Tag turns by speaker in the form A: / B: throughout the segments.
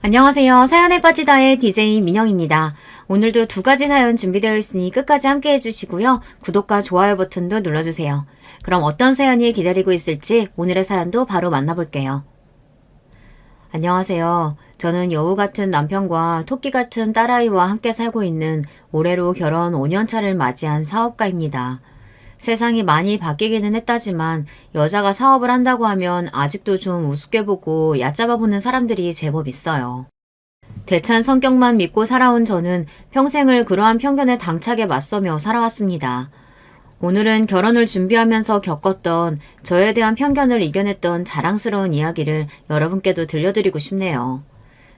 A: 안녕하세요. 사연에 빠지다의 DJ 민영입니다. 오늘도 두 가지 사연 준비되어 있으니 끝까지 함께 해주시고요. 구독과 좋아요 버튼도 눌러주세요. 그럼 어떤 사연이 기다리고 있을지 오늘의 사연도 바로 만나볼게요. 안녕하세요. 저는 여우 같은 남편과 토끼 같은 딸아이와 함께 살고 있는 올해로 결혼 5년차를 맞이한 사업가입니다. 세상이 많이 바뀌기는 했다지만 여자가 사업을 한다고 하면 아직도 좀 우습게 보고 얕잡아 보는 사람들이 제법 있어요. 대찬 성격만 믿고 살아온 저는 평생을 그러한 편견에 당차게 맞서며 살아왔습니다. 오늘은 결혼을 준비하면서 겪었던 저에 대한 편견을 이겨냈던 자랑스러운 이야기를 여러분께도 들려드리고 싶네요.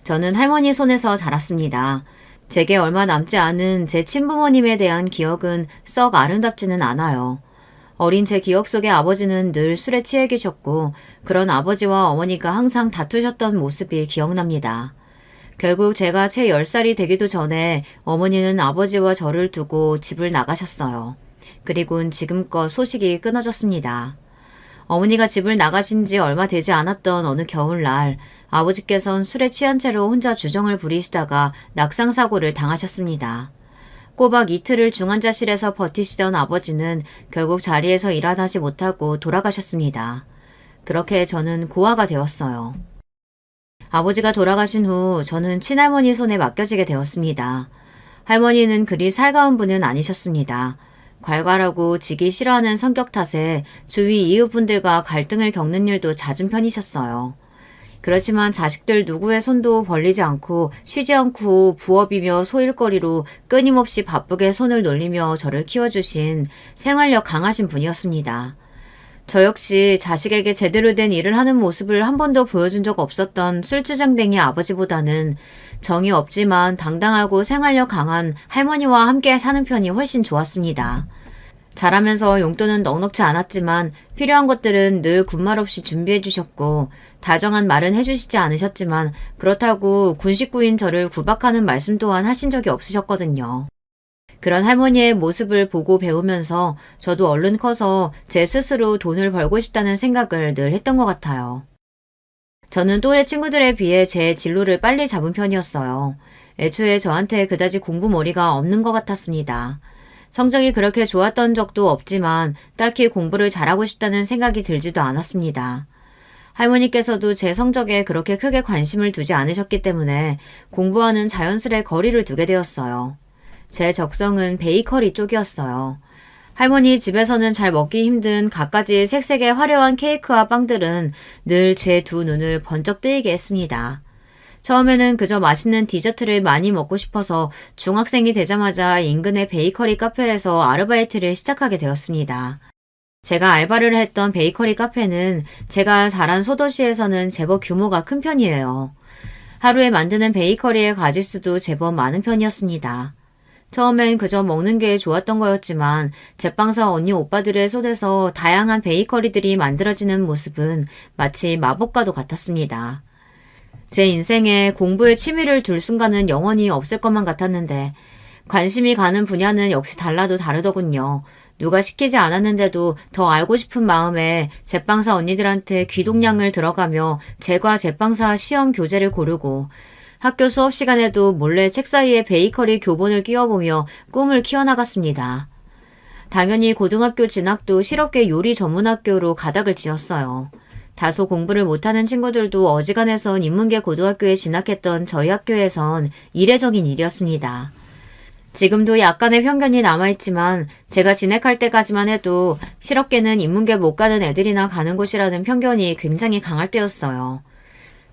A: 저는 할머니 손에서 자랐습니다. 제게 얼마 남지 않은 제 친부모님에 대한 기억은 썩 아름답지는 않아요. 어린 제 기억 속의 아버지는 늘 술에 취해 계셨고 그런 아버지와 어머니가 항상 다투셨던 모습이 기억납니다. 결국 제가 채 10살이 되기도 전에 어머니는 아버지와 저를 두고 집을 나가셨어요. 그리고는 지금껏 소식이 끊어졌습니다. 어머니가 집을 나가신 지 얼마 되지 않았던 어느 겨울날 아버지께선 술에 취한 채로 혼자 주정을 부리시다가 낙상사고를 당하셨습니다. 꼬박 이틀을 중환자실에서 버티시던 아버지는 결국 자리에서 일어나지 못하고 돌아가셨습니다. 그렇게 저는 고아가 되었어요. 아버지가 돌아가신 후 저는 친할머니 손에 맡겨지게 되었습니다. 할머니는 그리 살가운 분은 아니셨습니다. 괄괄하고 지기 싫어하는 성격 탓에 주위 이웃분들과 갈등을 겪는 일도 잦은 편이셨어요. 그렇지만 자식들 누구의 손도 벌리지 않고 쉬지 않고 부업이며 소일거리로 끊임없이 바쁘게 손을 놀리며 저를 키워주신 생활력 강하신 분이었습니다. 저 역시 자식에게 제대로 된 일을 하는 모습을 한 번도 보여준 적 없었던 술주정뱅이 아버지보다는 정이 없지만 당당하고 생활력 강한 할머니와 함께 사는 편이 훨씬 좋았습니다. 자라면서 용돈은 넉넉지 않았지만 필요한 것들은 늘 군말 없이 준비해 주셨고 다정한 말은 해주시지 않으셨지만 그렇다고 군식구인 저를 구박하는 말씀 또한 하신 적이 없으셨거든요. 그런 할머니의 모습을 보고 배우면서 저도 얼른 커서 제 스스로 돈을 벌고 싶다는 생각을 늘 했던 것 같아요. 저는 또래 친구들에 비해 제 진로를 빨리 잡은 편이었어요. 애초에 저한테 그다지 공부머리가 없는 것 같았습니다. 성적이 그렇게 좋았던 적도 없지만 딱히 공부를 잘하고 싶다는 생각이 들지도 않았습니다. 할머니께서도 제 성적에 그렇게 크게 관심을 두지 않으셨기 때문에 공부와는 자연스레 거리를 두게 되었어요. 제 적성은 베이커리 쪽이었어요. 할머니 집에서는 잘 먹기 힘든 갖가지 색색의 화려한 케이크와 빵들은 늘 제 두 눈을 번쩍 뜨이게 했습니다. 처음에는 그저 맛있는 디저트를 많이 먹고 싶어서 중학생이 되자마자 인근의 베이커리 카페에서 아르바이트를 시작하게 되었습니다. 제가 알바를 했던 베이커리 카페는 제가 자란 소도시에서는 제법 규모가 큰 편이에요. 하루에 만드는 베이커리의 가짓수도 제법 많은 편이었습니다. 처음엔 그저 먹는 게 좋았던 거였지만 제빵사 언니 오빠들의 손에서 다양한 베이커리들이 만들어지는 모습은 마치 마법과도 같았습니다. 제 인생에 공부에 취미를 둘 순간은 영원히 없을 것만 같았는데 관심이 가는 분야는 역시 달라도 다르더군요. 누가 시키지 않았는데도 더 알고 싶은 마음에 제빵사 언니들한테 귀동냥을 들어가며 제과 제빵사 시험 교재를 고르고 학교 수업 시간에도 몰래 책 사이에 베이커리 교본을 끼워보며 꿈을 키워나갔습니다. 당연히 고등학교 진학도 실업계 요리 전문학교로 가닥을 지었어요. 다소 공부를 못하는 친구들도 어지간해선 인문계 고등학교에 진학했던 저희 학교에선 이례적인 일이었습니다. 지금도 약간의 편견이 남아있지만 제가 진학할 때까지만 해도 실업계는 인문계 못 가는 애들이나 가는 곳이라는 편견이 굉장히 강할 때였어요.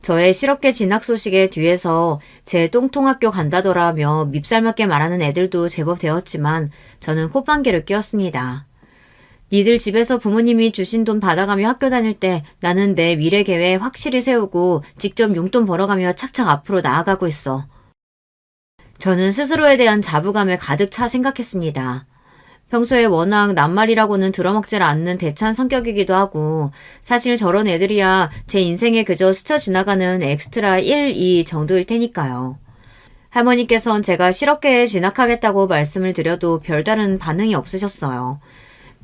A: 저의 실업계 진학 소식에 뒤에서 제 똥통학교 간다더라며 밉살맞게 말하는 애들도 제법 되었지만 저는 콧방귀를 뀌었습니다. 니들 집에서 부모님이 주신 돈 받아가며 학교 다닐 때 나는 내 미래 계획 확실히 세우고 직접 용돈 벌어가며 착착 앞으로 나아가고 있어. 저는 스스로에 대한 자부감에 가득 차 생각했습니다. 평소에 워낙 낱말이라고는 들어먹질 않는 대찬 성격이기도 하고 사실 저런 애들이야 제 인생에 그저 스쳐 지나가는 엑스트라 1, 2 정도일 테니까요. 할머니께선 제가 실업계에 진학하겠다고 말씀을 드려도 별다른 반응이 없으셨어요.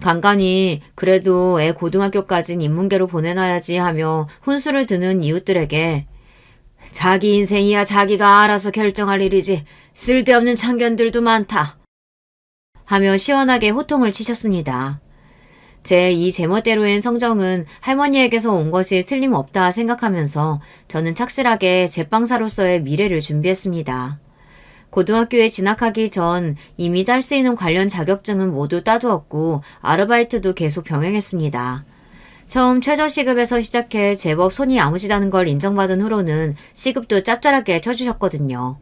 A: 간간히 그래도 애 고등학교까진 인문계로 보내놔야지 하며 훈수를 두는 이웃들에게 자기 인생이야 자기가 알아서 결정할 일이지 쓸데없는 참견들도 많다. 하며 시원하게 호통을 치셨습니다. 제 이 제멋대로인 성정은 할머니에게서 온 것이 틀림없다 생각하면서 저는 착실하게 제빵사로서의 미래를 준비했습니다. 고등학교에 진학하기 전 이미 딸 수 있는 관련 자격증은 모두 따두었고 아르바이트도 계속 병행했습니다. 처음 최저시급에서 시작해 제법 손이 야무지다는 걸 인정받은 후로는 시급도 짭짤하게 쳐주셨거든요.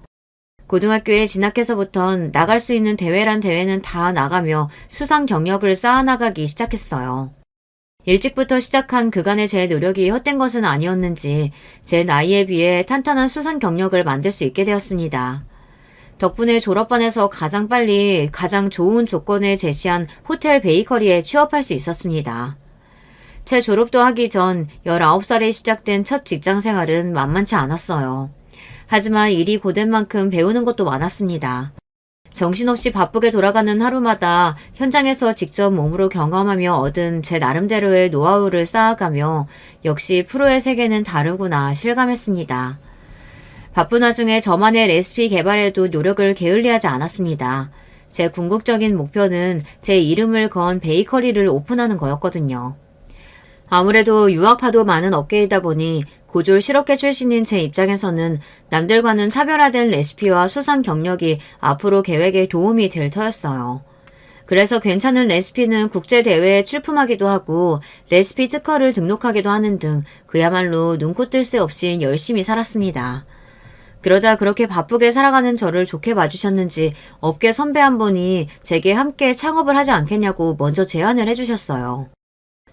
A: 고등학교에 진학해서부턴 나갈 수 있는 대회란 대회는 다 나가며 수상 경력을 쌓아나가기 시작했어요. 일찍부터 시작한 그간의 제 노력이 헛된 것은 아니었는지 제 나이에 비해 탄탄한 수상 경력을 만들 수 있게 되었습니다. 덕분에 졸업반에서 가장 빨리 가장 좋은 조건을 제시한 호텔 베이커리에 취업할 수 있었습니다. 제 졸업도 하기 전 19살에 시작된 첫 직장 생활은 만만치 않았어요. 하지만 일이 고된 만큼 배우는 것도 많았습니다. 정신없이 바쁘게 돌아가는 하루마다 현장에서 직접 몸으로 경험하며 얻은 제 나름대로의 노하우를 쌓아가며 역시 프로의 세계는 다르구나 실감했습니다. 바쁜 와중에 저만의 레시피 개발에도 노력을 게을리하지 않았습니다. 제 궁극적인 목표는 제 이름을 건 베이커리를 오픈하는 거였거든요. 아무래도 유학파도 많은 업계이다 보니 고졸 실업계 출신인 제 입장에서는 남들과는 차별화된 레시피와 수상 경력이 앞으로 계획에 도움이 될 터였어요. 그래서 괜찮은 레시피는 국제대회에 출품하기도 하고 레시피 특허를 등록하기도 하는 등 그야말로 눈코 뜰 새 없이 열심히 살았습니다. 그러다 그렇게 바쁘게 살아가는 저를 좋게 봐주셨는지 업계 선배 한 분이 제게 함께 창업을 하지 않겠냐고 먼저 제안을 해주셨어요.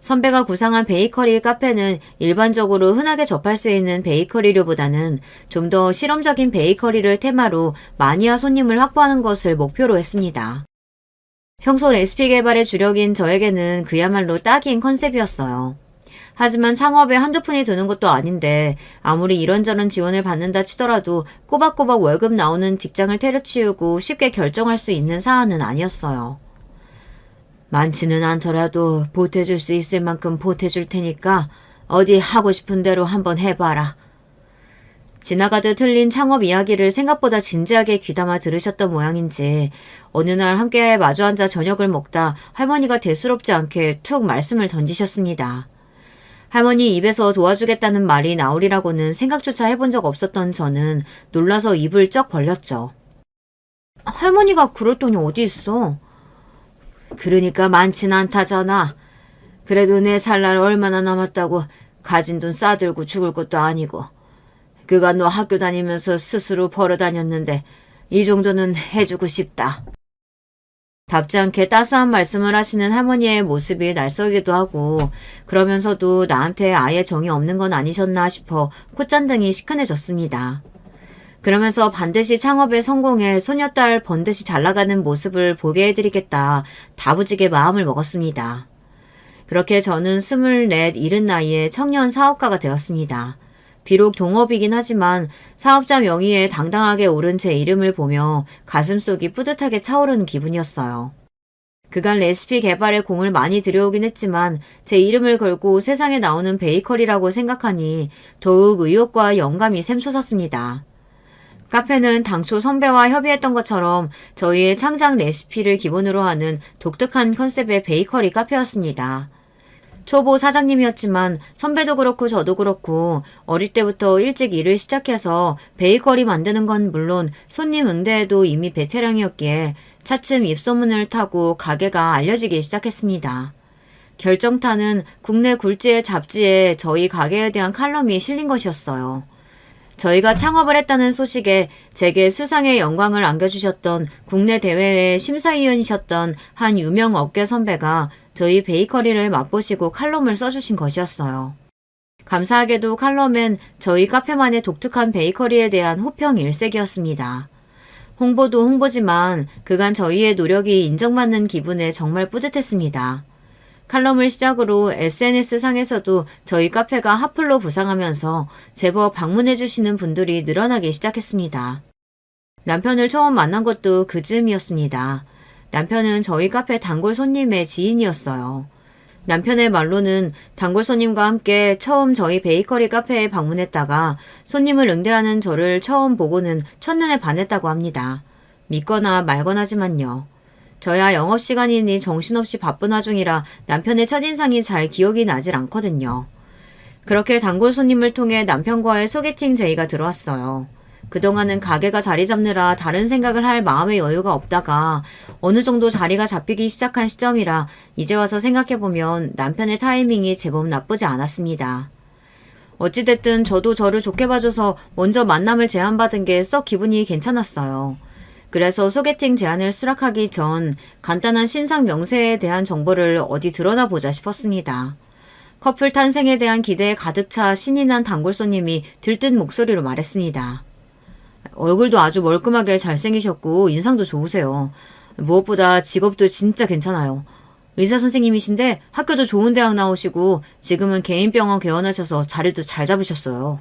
A: 선배가 구상한 베이커리 카페는 일반적으로 흔하게 접할 수 있는 베이커리류보다는 좀 더 실험적인 베이커리를 테마로 마니아 손님을 확보하는 것을 목표로 했습니다. 평소 레시피 개발에 주력인 저에게는 그야말로 딱인 컨셉이었어요. 하지만 창업에 한두 푼이 드는 것도 아닌데 아무리 이런저런 지원을 받는다 치더라도 꼬박꼬박 월급 나오는 직장을 때려치우고 쉽게 결정할 수 있는 사안은 아니었어요. 많지는 않더라도 보태줄 수 있을 만큼 보태줄 테니까 어디 하고 싶은 대로 한번 해봐라. 지나가듯 흘린 창업 이야기를 생각보다 진지하게 귀담아 들으셨던 모양인지 어느 날 함께 마주 앉아 저녁을 먹다 할머니가 대수롭지 않게 툭 말씀을 던지셨습니다. 할머니 입에서 도와주겠다는 말이 나오리라고는 생각조차 해본 적 없었던 저는 놀라서 입을 쩍 벌렸죠. 할머니가 그럴 돈이 어디 있어? 그러니까 많진 않다잖아. 그래도 내 살 날 얼마나 남았다고 가진 돈 싸들고 죽을 것도 아니고. 그간 너 학교 다니면서 스스로 벌어 다녔는데 이 정도는 해주고 싶다. 답지 않게 따스한 말씀을 하시는 할머니의 모습이 낯설기도 하고 그러면서도 나한테 아예 정이 없는 건 아니셨나 싶어 콧잔등이 시큰해졌습니다. 그러면서 반드시 창업에 성공해 소녀딸 번듯이 잘나가는 모습을 보게 해드리겠다 다부지게 마음을 먹었습니다. 그렇게 저는 24, 70 나이에 청년 사업가가 되었습니다. 비록 동업이긴 하지만 사업자 명의에 당당하게 오른 제 이름을 보며 가슴속이 뿌듯하게 차오르는 기분이었어요. 그간 레시피 개발에 공을 많이 들여오긴 했지만 제 이름을 걸고 세상에 나오는 베이커리라고 생각하니 더욱 의욕과 영감이 샘솟았습니다. 카페는 당초 선배와 협의했던 것처럼 저희의 창작 레시피를 기본으로 하는 독특한 컨셉의 베이커리 카페였습니다. 초보 사장님이었지만 선배도 그렇고 저도 그렇고 어릴 때부터 일찍 일을 시작해서 베이커리 만드는 건 물론 손님 응대에도 이미 베테랑이었기에 차츰 입소문을 타고 가게가 알려지기 시작했습니다. 결정타는 국내 굴지의 잡지에 저희 가게에 대한 칼럼이 실린 것이었어요. 저희가 창업을 했다는 소식에 제게 수상의 영광을 안겨주셨던 국내 대회의 심사위원이셨던 한 유명 업계 선배가 저희 베이커리를 맛보시고 칼럼을 써주신 것이었어요. 감사하게도 칼럼엔 저희 카페만의 독특한 베이커리에 대한 호평 일색이었습니다. 홍보도 홍보지만 그간 저희의 노력이 인정받는 기분에 정말 뿌듯했습니다. 칼럼을 시작으로 SNS상에서도 저희 카페가 핫플로 부상하면서 제법 방문해주시는 분들이 늘어나기 시작했습니다. 남편을 처음 만난 것도 그즈음이었습니다. 남편은 저희 카페 단골 손님의 지인이었어요. 남편의 말로는 단골 손님과 함께 처음 저희 베이커리 카페에 방문했다가 손님을 응대하는 저를 처음 보고는 첫눈에 반했다고 합니다. 믿거나 말거나지만요. 저야 영업시간이니 정신없이 바쁜 와중이라 남편의 첫인상이 잘 기억이 나질 않거든요. 그렇게 단골 손님을 통해 남편과의 소개팅 제의가 들어왔어요. 그동안은 가게가 자리 잡느라 다른 생각을 할 마음의 여유가 없다가 어느 정도 자리가 잡히기 시작한 시점이라 이제 와서 생각해보면 남편의 타이밍이 제법 나쁘지 않았습니다. 어찌됐든 저도 저를 좋게 봐줘서 먼저 만남을 제안받은 게 썩 기분이 괜찮았어요. 그래서 소개팅 제안을 수락하기 전 간단한 신상 명세에 대한 정보를 어디 드러나 보자 싶었습니다. 커플 탄생에 대한 기대에 가득 차 신이 난 단골 손님이 들뜬 목소리로 말했습니다. 얼굴도 아주 멀끔하게 잘생기셨고 인상도 좋으세요. 무엇보다 직업도 진짜 괜찮아요. 의사 선생님이신데 학교도 좋은 대학 나오시고 지금은 개인병원 개원하셔서 자리도 잘 잡으셨어요.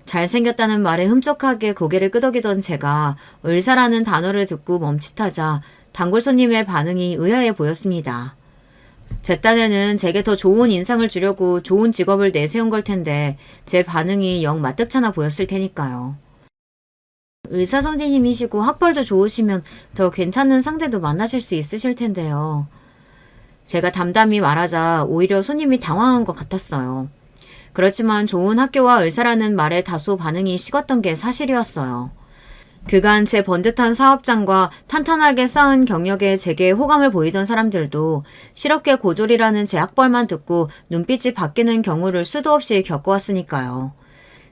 A: 잘생겼다는 말에 흠쩍하게 고개를 끄덕이던 제가 의사라는 단어를 듣고 멈칫하자 단골 손님의 반응이 의아해 보였습니다. 제 딴에는 제게 더 좋은 인상을 주려고 좋은 직업을 내세운 걸 텐데 제 반응이 영 마뜩찮아 보였을 테니까요. 의사 선생님이시고 학벌도 좋으시면 더 괜찮은 상대도 만나실 수 있으실 텐데요. 제가 담담히 말하자 오히려 손님이 당황한 것 같았어요. 그렇지만 좋은 학교와 의사라는 말에 다소 반응이 식었던 게 사실이었어요. 그간 제 번듯한 사업장과 탄탄하게 쌓은 경력에 제게 호감을 보이던 사람들도 실업계 고졸이라는 제 학벌만 듣고 눈빛이 바뀌는 경우를 수도 없이 겪어왔으니까요.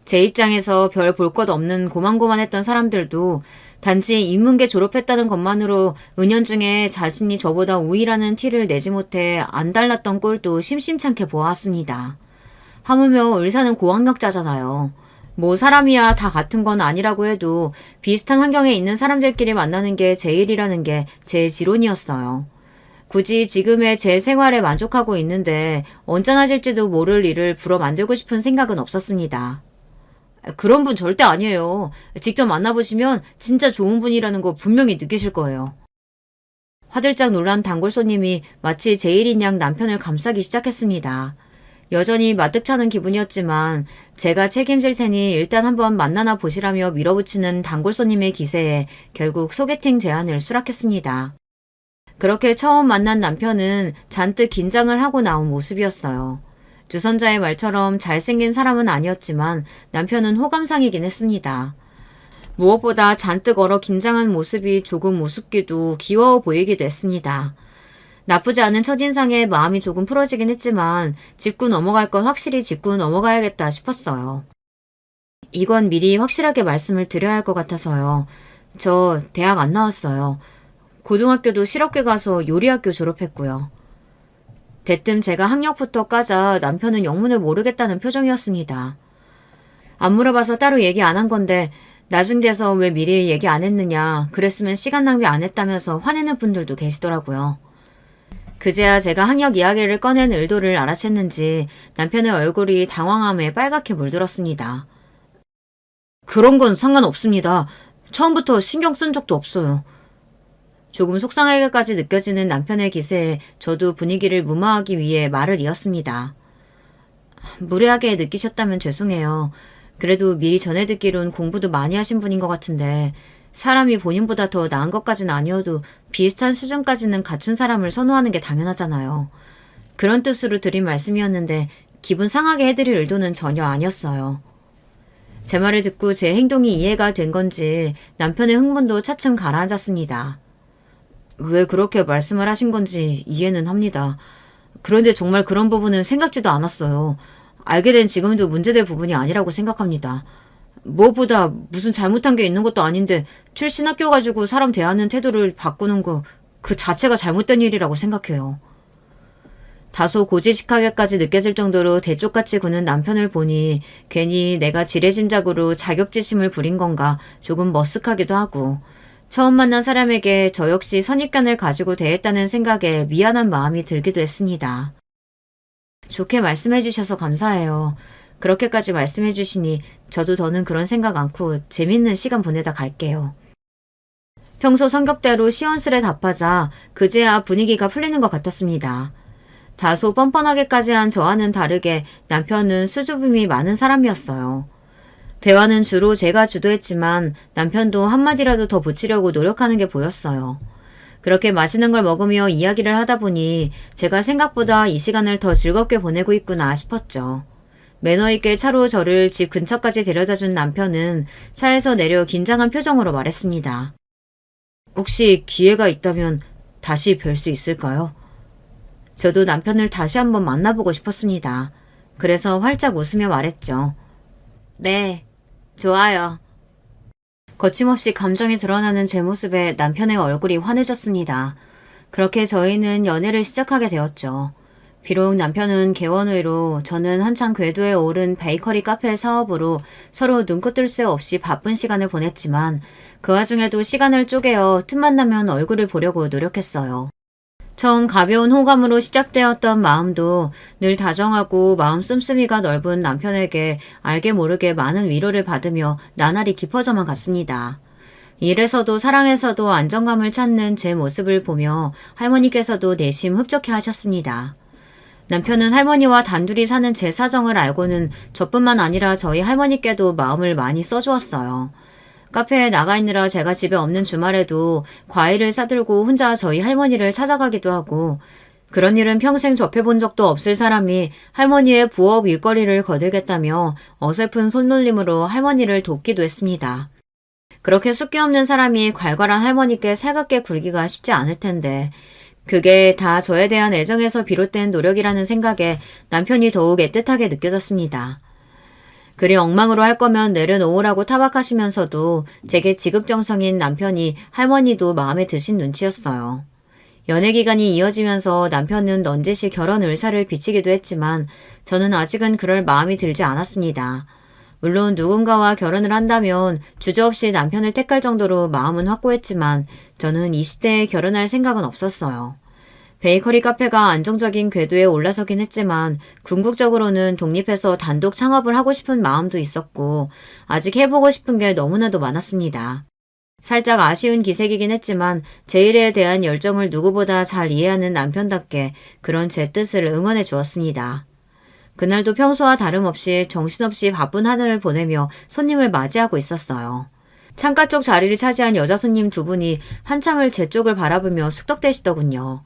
A: 제 입장에서 별 볼 것 없는 고만고만했던 사람들도 단지 인문계 졸업했다는 것만으로 은연중에 자신이 저보다 우위라는 티를 내지 못해 안 달랐던 꼴도 심심찮게 보았습니다. 하물며 의사는 고학력자잖아요. 뭐 사람이야 다 같은 건 아니라고 해도 비슷한 환경에 있는 사람들끼리 만나는 게 제 일이라는 게 제 지론이었어요. 굳이 지금의 제 생활에 만족하고 있는데 언짢아질지도 모를 일을 불어 만들고 싶은 생각은 없었습니다. 그런 분 절대 아니에요. 직접 만나보시면 진짜 좋은 분이라는 거 분명히 느끼실 거예요. 화들짝 놀란 단골 손님이 마치 제 일인 양 남편을 감싸기 시작했습니다. 여전히 마뜩찮은 기분이었지만 제가 책임질 테니 일단 한번 만나나 보시라며 밀어붙이는 단골 손님의 기세에 결국 소개팅 제안을 수락했습니다. 그렇게 처음 만난 남편은 잔뜩 긴장을 하고 나온 모습이었어요. 주선자의 말처럼 잘생긴 사람은 아니었지만 남편은 호감상이긴 했습니다. 무엇보다 잔뜩 얼어 긴장한 모습이 조금 우습기도 귀여워 보이기도 했습니다. 나쁘지 않은 첫인상에 마음이 조금 풀어지긴 했지만 짚고 넘어갈 건 확실히 짚고 넘어가야겠다 싶었어요. 이건 미리 확실하게 말씀을 드려야 할 것 같아서요. 저 대학 안 나왔어요. 고등학교도 실업계 가서 요리학교 졸업했고요. 대뜸 제가 학력부터 까자 남편은 영문을 모르겠다는 표정이었습니다. 안 물어봐서 따로 얘기 안 한 건데 나중 돼서 왜 미리 얘기 안 했느냐, 그랬으면 시간 낭비 안 했다면서 화내는 분들도 계시더라고요. 그제야 제가 학력 이야기를 꺼낸 의도를 알아챘는지 남편의 얼굴이 당황함에 빨갛게 물들었습니다. 그런 건 상관없습니다. 처음부터 신경 쓴 적도 없어요. 조금 속상하게까지 느껴지는 남편의 기세에 저도 분위기를 무마하기 위해 말을 이었습니다. 무례하게 느끼셨다면 죄송해요. 그래도 미리 전해 듣기론 공부도 많이 하신 분인 것 같은데 사람이 본인보다 더 나은 것까지는 아니어도 비슷한 수준까지는 갖춘 사람을 선호하는 게 당연하잖아요. 그런 뜻으로 드린 말씀이었는데 기분 상하게 해드릴 의도는 전혀 아니었어요. 제 말을 듣고 제 행동이 이해가 된 건지 남편의 흥분도 차츰 가라앉았습니다. 왜 그렇게 말씀을 하신 건지 이해는 합니다. 그런데 정말 그런 부분은 생각지도 않았어요. 알게 된 지금도 문제될 부분이 아니라고 생각합니다. 무엇보다 무슨 잘못한 게 있는 것도 아닌데 출신 학교 가지고 사람 대하는 태도를 바꾸는 거 그 자체가 잘못된 일이라고 생각해요. 다소 고지식하게까지 느껴질 정도로 대쪽같이 구는 남편을 보니 괜히 내가 지레짐작으로 자격지심을 부린 건가 조금 머쓱하기도 하고 처음 만난 사람에게 저 역시 선입견을 가지고 대했다는 생각에 미안한 마음이 들기도 했습니다. 좋게 말씀해 주셔서 감사해요. 그렇게까지 말씀해 주시니 저도 더는 그런 생각 않고 재밌는 시간 보내다 갈게요. 평소 성격대로 시원스레 답하자 그제야 분위기가 풀리는 것 같았습니다. 다소 뻔뻔하게까지 한 저와는 다르게 남편은 수줍음이 많은 사람이었어요. 대화는 주로 제가 주도했지만 남편도 한마디라도 더 붙이려고 노력하는 게 보였어요. 그렇게 맛있는 걸 먹으며 이야기를 하다 보니 제가 생각보다 이 시간을 더 즐겁게 보내고 있구나 싶었죠. 매너 있게 차로 저를 집 근처까지 데려다준 남편은 차에서 내려 긴장한 표정으로 말했습니다. 혹시 기회가 있다면 다시 뵐 수 있을까요? 저도 남편을 다시 한번 만나보고 싶었습니다. 그래서 활짝 웃으며 말했죠. 네, 좋아요. 거침없이 감정이 드러나는 제 모습에 남편의 얼굴이 환해졌습니다. 그렇게 저희는 연애를 시작하게 되었죠. 비록 남편은 개원후로 저는 한창 궤도에 오른 베이커리 카페 사업으로 서로 눈코 뜰 새 없이 바쁜 시간을 보냈지만 그 와중에도 시간을 쪼개어 틈만 나면 얼굴을 보려고 노력했어요. 처음 가벼운 호감으로 시작되었던 마음도 늘 다정하고 마음 씀씀이가 넓은 남편에게 알게 모르게 많은 위로를 받으며 나날이 깊어져만 갔습니다. 일에서도 사랑에서도 안정감을 찾는 제 모습을 보며 할머니께서도 내심 흡족해 하셨습니다. 남편은 할머니와 단둘이 사는 제 사정을 알고는 저뿐만 아니라 저희 할머니께도 마음을 많이 써주었어요. 카페에 나가 있느라 제가 집에 없는 주말에도 과일을 싸들고 혼자 저희 할머니를 찾아가기도 하고 그런 일은 평생 접해본 적도 없을 사람이 할머니의 부업 일거리를 거들겠다며 어설픈 손놀림으로 할머니를 돕기도 했습니다. 그렇게 숫기 없는 사람이 괄괄한 할머니께 살갑게 굴기가 쉽지 않을 텐데 그게 다 저에 대한 애정에서 비롯된 노력이라는 생각에 남편이 더욱 애틋하게 느껴졌습니다. 그리 엉망으로 할 거면 내려놓으라고 타박하시면서도 제게 지극정성인 남편이 할머니도 마음에 드신 눈치였어요. 연애 기간이 이어지면서 남편은 넌지시 결혼 의사를 비치기도 했지만 저는 아직은 그럴 마음이 들지 않았습니다. 물론 누군가와 결혼을 한다면 주저없이 남편을 택할 정도로 마음은 확고했지만 저는 20대에 결혼할 생각은 없었어요. 베이커리 카페가 안정적인 궤도에 올라서긴 했지만 궁극적으로는 독립해서 단독 창업을 하고 싶은 마음도 있었고 아직 해보고 싶은 게 너무나도 많았습니다. 살짝 아쉬운 기색이긴 했지만 제 일에 대한 열정을 누구보다 잘 이해하는 남편답게 그런 제 뜻을 응원해 주었습니다. 그날도 평소와 다름없이 정신없이 바쁜 하늘을 보내며 손님을 맞이하고 있었어요. 창가 쪽 자리를 차지한 여자 손님 두 분이 한참을 제 쪽을 바라보며 숙덕대시더군요.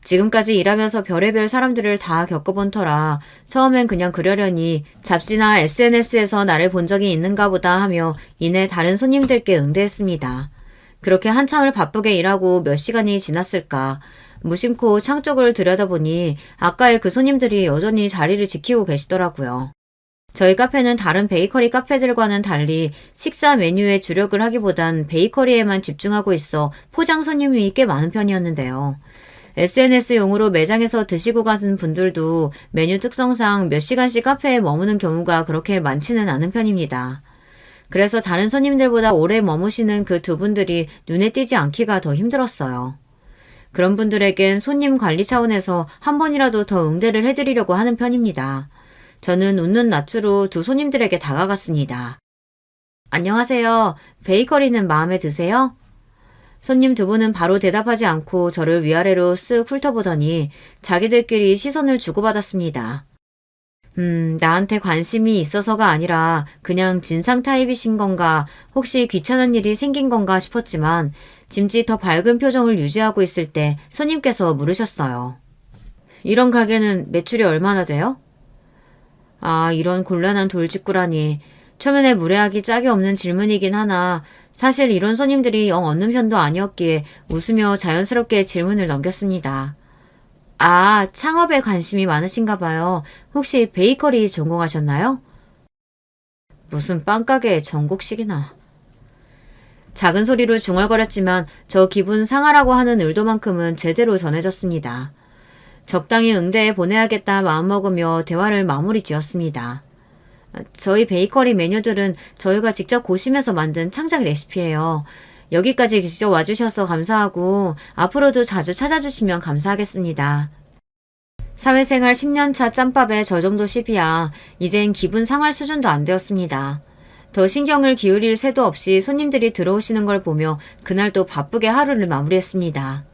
A: 지금까지 일하면서 별의별 사람들을 다 겪어본 터라 처음엔 그냥 그러려니 잡지나 SNS에서 나를 본 적이 있는가 보다 하며 이내 다른 손님들께 응대했습니다. 그렇게 한참을 바쁘게 일하고 몇 시간이 지났을까 무심코 창 쪽을 들여다보니 아까의 그 손님들이 여전히 자리를 지키고 계시더라고요. 저희 카페는 다른 베이커리 카페들과는 달리 식사 메뉴에 주력을 하기보단 베이커리에만 집중하고 있어 포장 손님이 꽤 많은 편이었는데요. SNS용으로 매장에서 드시고 가는 분들도 메뉴 특성상 몇 시간씩 카페에 머무는 경우가 그렇게 많지는 않은 편입니다. 그래서 다른 손님들보다 오래 머무시는 그 두 분들이 눈에 띄지 않기가 더 힘들었어요. 그런 분들에겐 손님 관리 차원에서 한 번이라도 더 응대를 해드리려고 하는 편입니다. 저는 웃는 낯으로 두 손님들에게 다가갔습니다. 안녕하세요. 베이커리는 마음에 드세요? 손님 두 분은 바로 대답하지 않고 저를 위아래로 쓱 훑어보더니 자기들끼리 시선을 주고받았습니다. 나한테 관심이 있어서가 아니라 그냥 진상 타입이신 건가 혹시 귀찮은 일이 생긴 건가 싶었지만 짐짓 더 밝은 표정을 유지하고 있을 때 손님께서 물으셨어요. 이런 가게는 매출이 얼마나 돼요? 아, 이런 곤란한 돌직구라니. 초면에 무례하기 짝이 없는 질문이긴 하나 사실 이런 손님들이 영 없는 편도 아니었기에 웃으며 자연스럽게 질문을 넘겼습니다. 아, 창업에 관심이 많으신가 봐요. 혹시 베이커리 전공하셨나요? 무슨 빵가게 전곡식이나. 작은 소리로 중얼거렸지만 저 기분 상하라고 하는 의도만큼은 제대로 전해졌습니다. 적당히 응대해 보내야겠다 마음먹으며 대화를 마무리 지었습니다. 저희 베이커리 메뉴들은 저희가 직접 고심해서 만든 창작 레시피예요. 여기까지 직접 와주셔서 감사하고 앞으로도 자주 찾아주시면 감사하겠습니다. 사회생활 10년차 짬밥에 저 정도 시비야 이젠 기분 상할 수준도 안 되었습니다. 더 신경을 기울일 새도 없이 손님들이 들어오시는 걸 보며 그날도 바쁘게 하루를 마무리했습니다.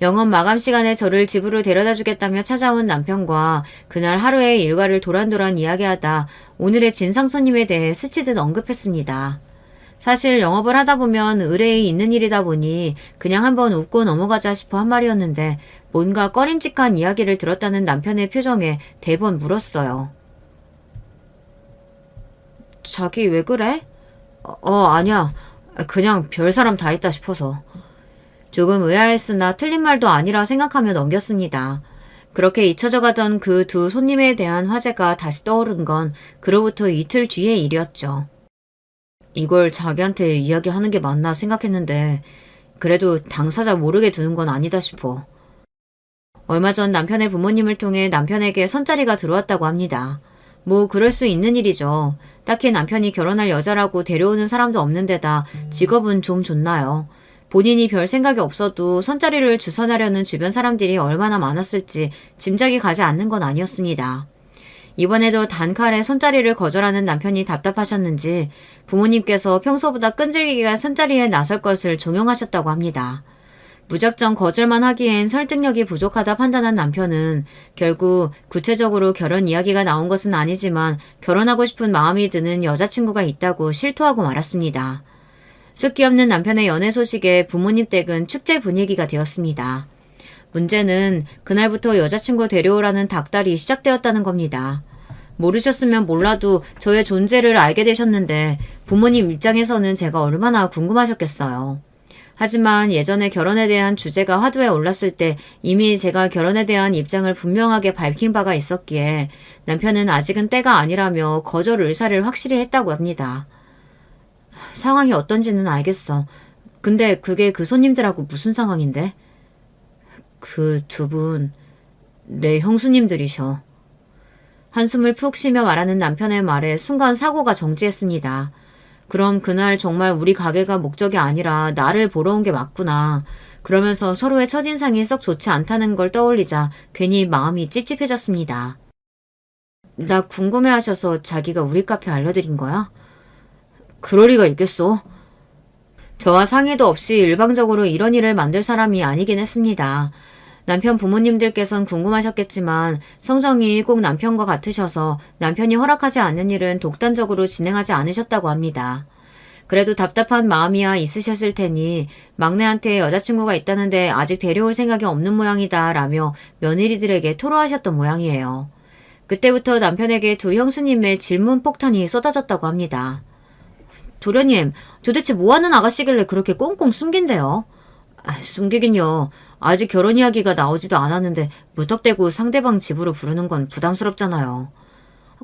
A: 영업 마감 시간에 저를 집으로 데려다 주겠다며 찾아온 남편과 그날 하루의 일과를 도란도란 이야기하다 오늘의 진상 손님에 대해 스치듯 언급했습니다. 사실 영업을 하다 보면 의뢰에 있는 일이다 보니 그냥 한번 웃고 넘어가자 싶어 한 말이었는데 뭔가 꺼림칙한 이야기를 들었다는 남편의 표정에 대번 물었어요. 자기 왜 그래? 아니야. 그냥 별 사람 다 있다 싶어서. 조금 의아했으나 틀린 말도 아니라 생각하며 넘겼습니다. 그렇게 잊혀져 가던 그 두 손님에 대한 화제가 다시 떠오른 건 그로부터 이틀 뒤의 일이었죠. 이걸 자기한테 이야기하는 게 맞나 생각했는데 그래도 당사자 모르게 두는 건 아니다 싶어. 얼마 전 남편의 부모님을 통해 남편에게 선자리가 들어왔다고 합니다. 뭐 그럴 수 있는 일이죠. 딱히 남편이 결혼할 여자라고 데려오는 사람도 없는 데다 직업은 좀 좋나요. 본인이 별 생각이 없어도 선자리를 주선하려는 주변 사람들이 얼마나 많았을지 짐작이 가지 않는 건 아니었습니다. 이번에도 단칼에 선자리를 거절하는 남편이 답답하셨는지 부모님께서 평소보다 끈질기게 선자리에 나설 것을 종용하셨다고 합니다. 무작정 거절만 하기엔 설득력이 부족하다 판단한 남편은 결국 구체적으로 결혼 이야기가 나온 것은 아니지만 결혼하고 싶은 마음이 드는 여자친구가 있다고 실토하고 말았습니다. 숫기 없는 남편의 연애 소식에 부모님 댁은 축제 분위기가 되었습니다. 문제는 그날부터 여자친구 데려오라는 닥달이 시작되었다는 겁니다. 모르셨으면 몰라도 저의 존재를 알게 되셨는데 부모님 입장에서는 제가 얼마나 궁금하셨겠어요. 하지만 예전에 결혼에 대한 주제가 화두에 올랐을 때 이미 제가 결혼에 대한 입장을 분명하게 밝힌 바가 있었기에 남편은 아직은 때가 아니라며 거절 의사를 확실히 했다고 합니다. 상황이 어떤지는 알겠어. 근데 그게 그 손님들하고 무슨 상황인데? 그 두 분, 내 형수님들이셔. 한숨을 푹 쉬며 말하는 남편의 말에 순간 사고가 정지했습니다. 그럼 그날 정말 우리 가게가 목적이 아니라 나를 보러 온 게 맞구나. 그러면서 서로의 첫인상이 썩 좋지 않다는 걸 떠올리자 괜히 마음이 찝찝해졌습니다. 나 궁금해하셔서 자기가 우리 카페 알려드린 거야? 그럴 리가 있겠어. 저와 상의도 없이 일방적으로 이런 일을 만들 사람이 아니긴 했습니다. 남편 부모님들께선 궁금하셨겠지만 성정이 꼭 남편과 같으셔서 남편이 허락하지 않는 일은 독단적으로 진행하지 않으셨다고 합니다. 그래도 답답한 마음이야 있으셨을 테니 막내한테 여자친구가 있다는데 아직 데려올 생각이 없는 모양이다 라며 며느리들에게 토로하셨던 모양이에요. 그때부터 남편에게 두 형수님의 질문 폭탄이 쏟아졌다고 합니다. 도련님, 도대체 뭐하는 아가씨길래 그렇게 꽁꽁 숨긴대요? 숨기긴요. 아직 결혼 이야기가 나오지도 않았는데 무턱대고 상대방 집으로 부르는 건 부담스럽잖아요.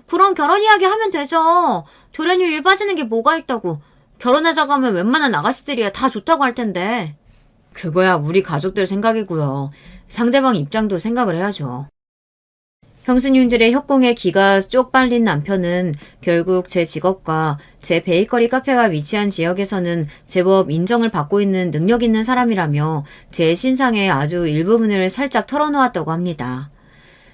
A: 그럼 결혼 이야기 하면 되죠. 도련님 일 빠지는 게 뭐가 있다고. 결혼하자고 하면 웬만한 아가씨들이야 다 좋다고 할 텐데. 그거야 우리 가족들 생각이고요. 상대방 입장도 생각을 해야죠. 형수님들의 협공에 기가 쪽 빨린 남편은 결국 제 직업과 제 베이커리 카페가 위치한 지역에서는 제법 인정을 받고 있는 능력 있는 사람이라며 제 신상의 아주 일부분을 살짝 털어놓았다고 합니다.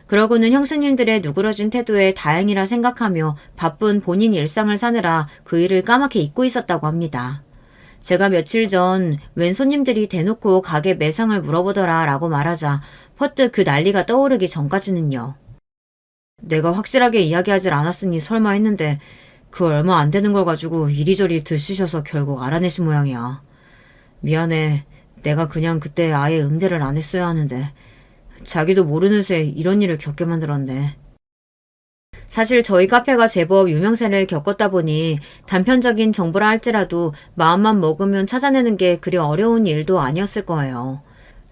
A: 그러고는 형수님들의 누그러진 태도에 다행이라 생각하며 바쁜 본인 일상을 사느라 그 일을 까맣게 잊고 있었다고 합니다. 제가 며칠 전 웬 손님들이 대놓고 가게 매상을 물어보더라 라고 말하자 퍼뜩 그 난리가 떠오르기 전까지는요. 내가 확실하게 이야기하질 않았으니 설마 했는데 그 얼마 안 되는 걸 가지고 이리저리 들쑤셔서 결국 알아내신 모양이야. 미안해. 내가 그냥 그때 아예 응대를 안 했어야 하는데 자기도 모르는 새 이런 일을 겪게 만들었네. 사실 저희 카페가 제법 유명세를 겪었다 보니 단편적인 정보라 할지라도 마음만 먹으면 찾아내는 게 그리 어려운 일도 아니었을 거예요.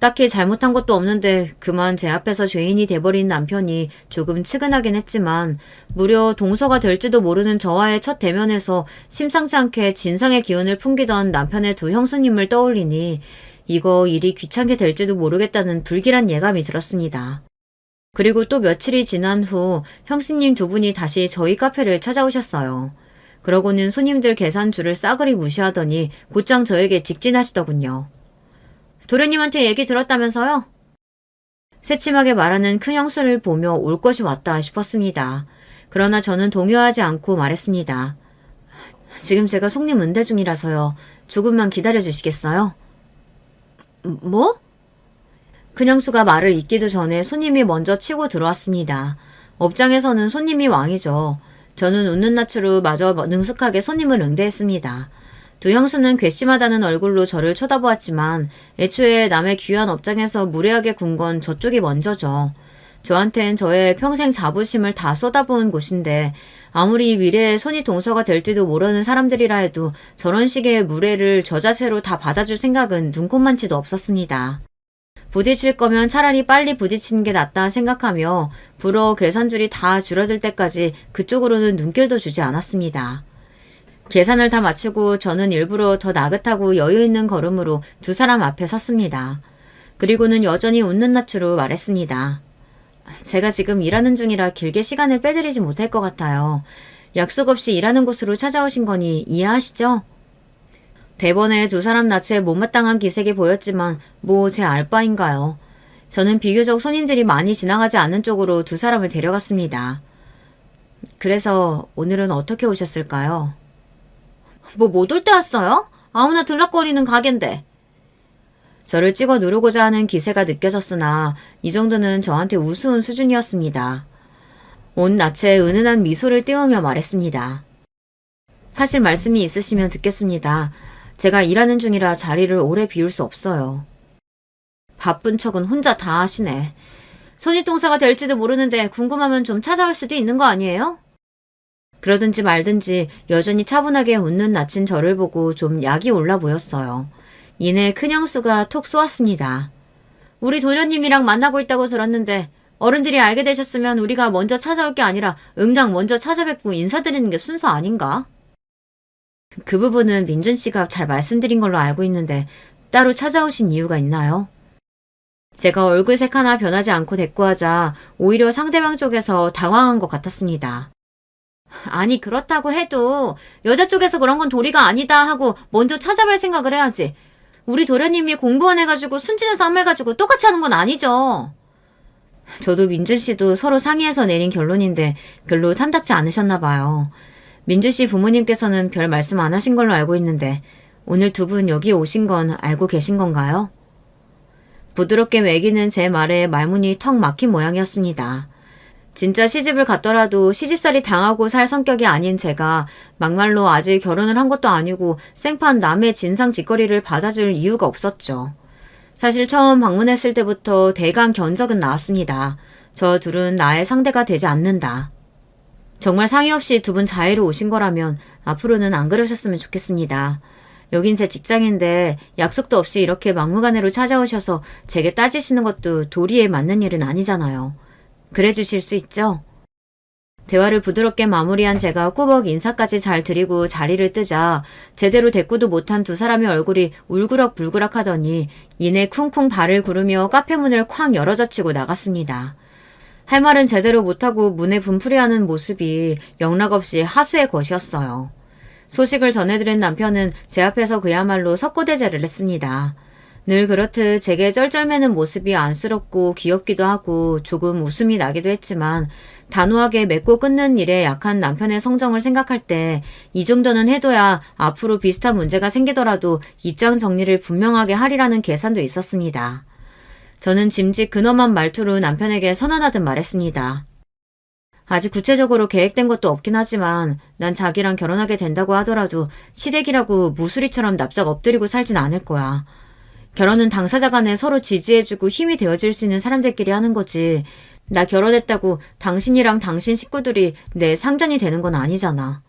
A: 딱히 잘못한 것도 없는데 그만 제 앞에서 죄인이 돼버린 남편이 조금 측은하긴 했지만 무려 동서가 될지도 모르는 저와의 첫 대면에서 심상치 않게 진상의 기운을 풍기던 남편의 두 형수님을 떠올리니 이거 일이 귀찮게 될지도 모르겠다는 불길한 예감이 들었습니다. 그리고 또 며칠이 지난 후 형수님 두 분이 다시 저희 카페를 찾아오셨어요. 그러고는 손님들 계산줄을 싸그리 무시하더니 곧장 저에게 직진하시더군요. 도련님한테 얘기 들었다면서요? 새침하게 말하는 큰 형수를 보며 올 것이 왔다 싶었습니다. 그러나 저는 동요하지 않고 말했습니다. 지금 제가 손님 응대 중이라서요. 조금만 기다려 주시겠어요? 뭐? 큰형수가 말을 잇기도 전에 손님이 먼저 치고 들어왔습니다. 업장에서는 손님이 왕이죠. 저는 웃는 낯으로 마저 능숙하게 손님을 응대했습니다. 두 형수는 괘씸하다는 얼굴로 저를 쳐다보았지만 애초에 남의 귀한 업장에서 무례하게 군 건 저쪽이 먼저죠. 저한텐 저의 평생 자부심을 다 쏟아부은 곳인데 아무리 미래에 손이 동서가 될지도 모르는 사람들이라 해도 저런 식의 무례를 저 자세로 다 받아줄 생각은 눈꼽만치도 없었습니다. 부딪힐 거면 차라리 빨리 부딪히는 게 낫다 생각하며 불어 계산줄이 다 줄어들 때까지 그쪽으로는 눈길도 주지 않았습니다. 계산을 다 마치고 저는 일부러 더 나긋하고 여유있는 걸음으로 두 사람 앞에 섰습니다. 그리고는 여전히 웃는 낯으로 말했습니다. 제가 지금 일하는 중이라 길게 시간을 빼드리지 못할 것 같아요. 약속 없이 일하는 곳으로 찾아오신 거니 이해하시죠? 대번에 두 사람 낯에 못마땅한 기색이 보였지만 뭐 제 알바인가요. 저는 비교적 손님들이 많이 지나가지 않는 쪽으로 두 사람을 데려갔습니다. 그래서 오늘은 어떻게 오셨을까요? 뭐 못 올 때 왔어요? 아무나 들락거리는 가게인데. 저를 찍어 누르고자 하는 기세가 느껴졌으나 이 정도는 저한테 우스운 수준이었습니다. 온 낯에 은은한 미소를 띄우며 말했습니다. 하실 말씀이 있으시면 듣겠습니다. 제가 일하는 중이라 자리를 오래 비울 수 없어요. 바쁜 척은 혼자 다 하시네. 손윗동사가 될지도 모르는데 궁금하면 좀 찾아올 수도 있는 거 아니에요? 그러든지 말든지 여전히 차분하게 웃는 낯인 저를 보고 좀 약이 올라 보였어요. 이내 큰형수가 톡 쏘았습니다. 우리 도련님이랑 만나고 있다고 들었는데 어른들이 알게 되셨으면 우리가 먼저 찾아올 게 아니라 응당 먼저 찾아뵙고 인사드리는 게 순서 아닌가? 그 부분은 민준 씨가 잘 말씀드린 걸로 알고 있는데 따로 찾아오신 이유가 있나요? 제가 얼굴색 하나 변하지 않고 대꾸하자 오히려 상대방 쪽에서 당황한 것 같았습니다. 아니 그렇다고 해도 여자 쪽에서 그런 건 도리가 아니다 하고 먼저 찾아볼 생각을 해야지. 우리 도련님이 공부원 해가지고 순진해서 한 말 가지고 똑같이 하는 건 아니죠. 저도 민준 씨도 서로 상의해서 내린 결론인데 별로 탐탁지 않으셨나 봐요. 민준 씨 부모님께서는 별 말씀 안 하신 걸로 알고 있는데 오늘 두 분 여기 오신 건 알고 계신 건가요? 부드럽게 매기는 제 말에 말문이 턱 막힌 모양이었습니다. 진짜 시집을 갔더라도 시집살이 당하고 살 성격이 아닌 제가 막말로 아직 결혼을 한 것도 아니고 생판 남의 진상 짓거리를 받아줄 이유가 없었죠. 사실 처음 방문했을 때부터 대강 견적은 나왔습니다. 저 둘은 나의 상대가 되지 않는다. 정말 상의 없이 두 분 자의로 오신 거라면 앞으로는 안 그러셨으면 좋겠습니다. 여긴 제 직장인데 약속도 없이 이렇게 막무가내로 찾아오셔서 제게 따지시는 것도 도리에 맞는 일은 아니잖아요. 그래 주실 수 있죠? 대화를 부드럽게 마무리한 제가 꾸벅 인사까지 잘 드리고 자리를 뜨자 제대로 대꾸도 못한 두 사람의 얼굴이 울그락불그락 하더니 이내 쿵쿵 발을 구르며 카페 문을 쾅 열어젖히고 나갔습니다. 할 말은 제대로 못하고 문에 분풀이하는 모습이 영락없이 하수의 것이었어요. 소식을 전해들은 남편은 제 앞에서 그야말로 석고대죄를 했습니다. 늘 그렇듯 제게 쩔쩔매는 모습이 안쓰럽고 귀엽기도 하고 조금 웃음이 나기도 했지만 단호하게 맺고 끊는 일에 약한 남편의 성정을 생각할 때 이 정도는 해둬야 앞으로 비슷한 문제가 생기더라도 입장 정리를 분명하게 하리라는 계산도 있었습니다. 저는 짐짓 근엄한 말투로 남편에게 선언하듯 말했습니다. 아직 구체적으로 계획된 것도 없긴 하지만 난 자기랑 결혼하게 된다고 하더라도 시댁이라고 무수리처럼 납작 엎드리고 살진 않을 거야. 결혼은 당사자 간에 서로 지지해주고 힘이 되어줄 수 있는 사람들끼리 하는 거지. 나 결혼했다고 당신이랑 당신 식구들이 내 상전이 되는 건 아니잖아.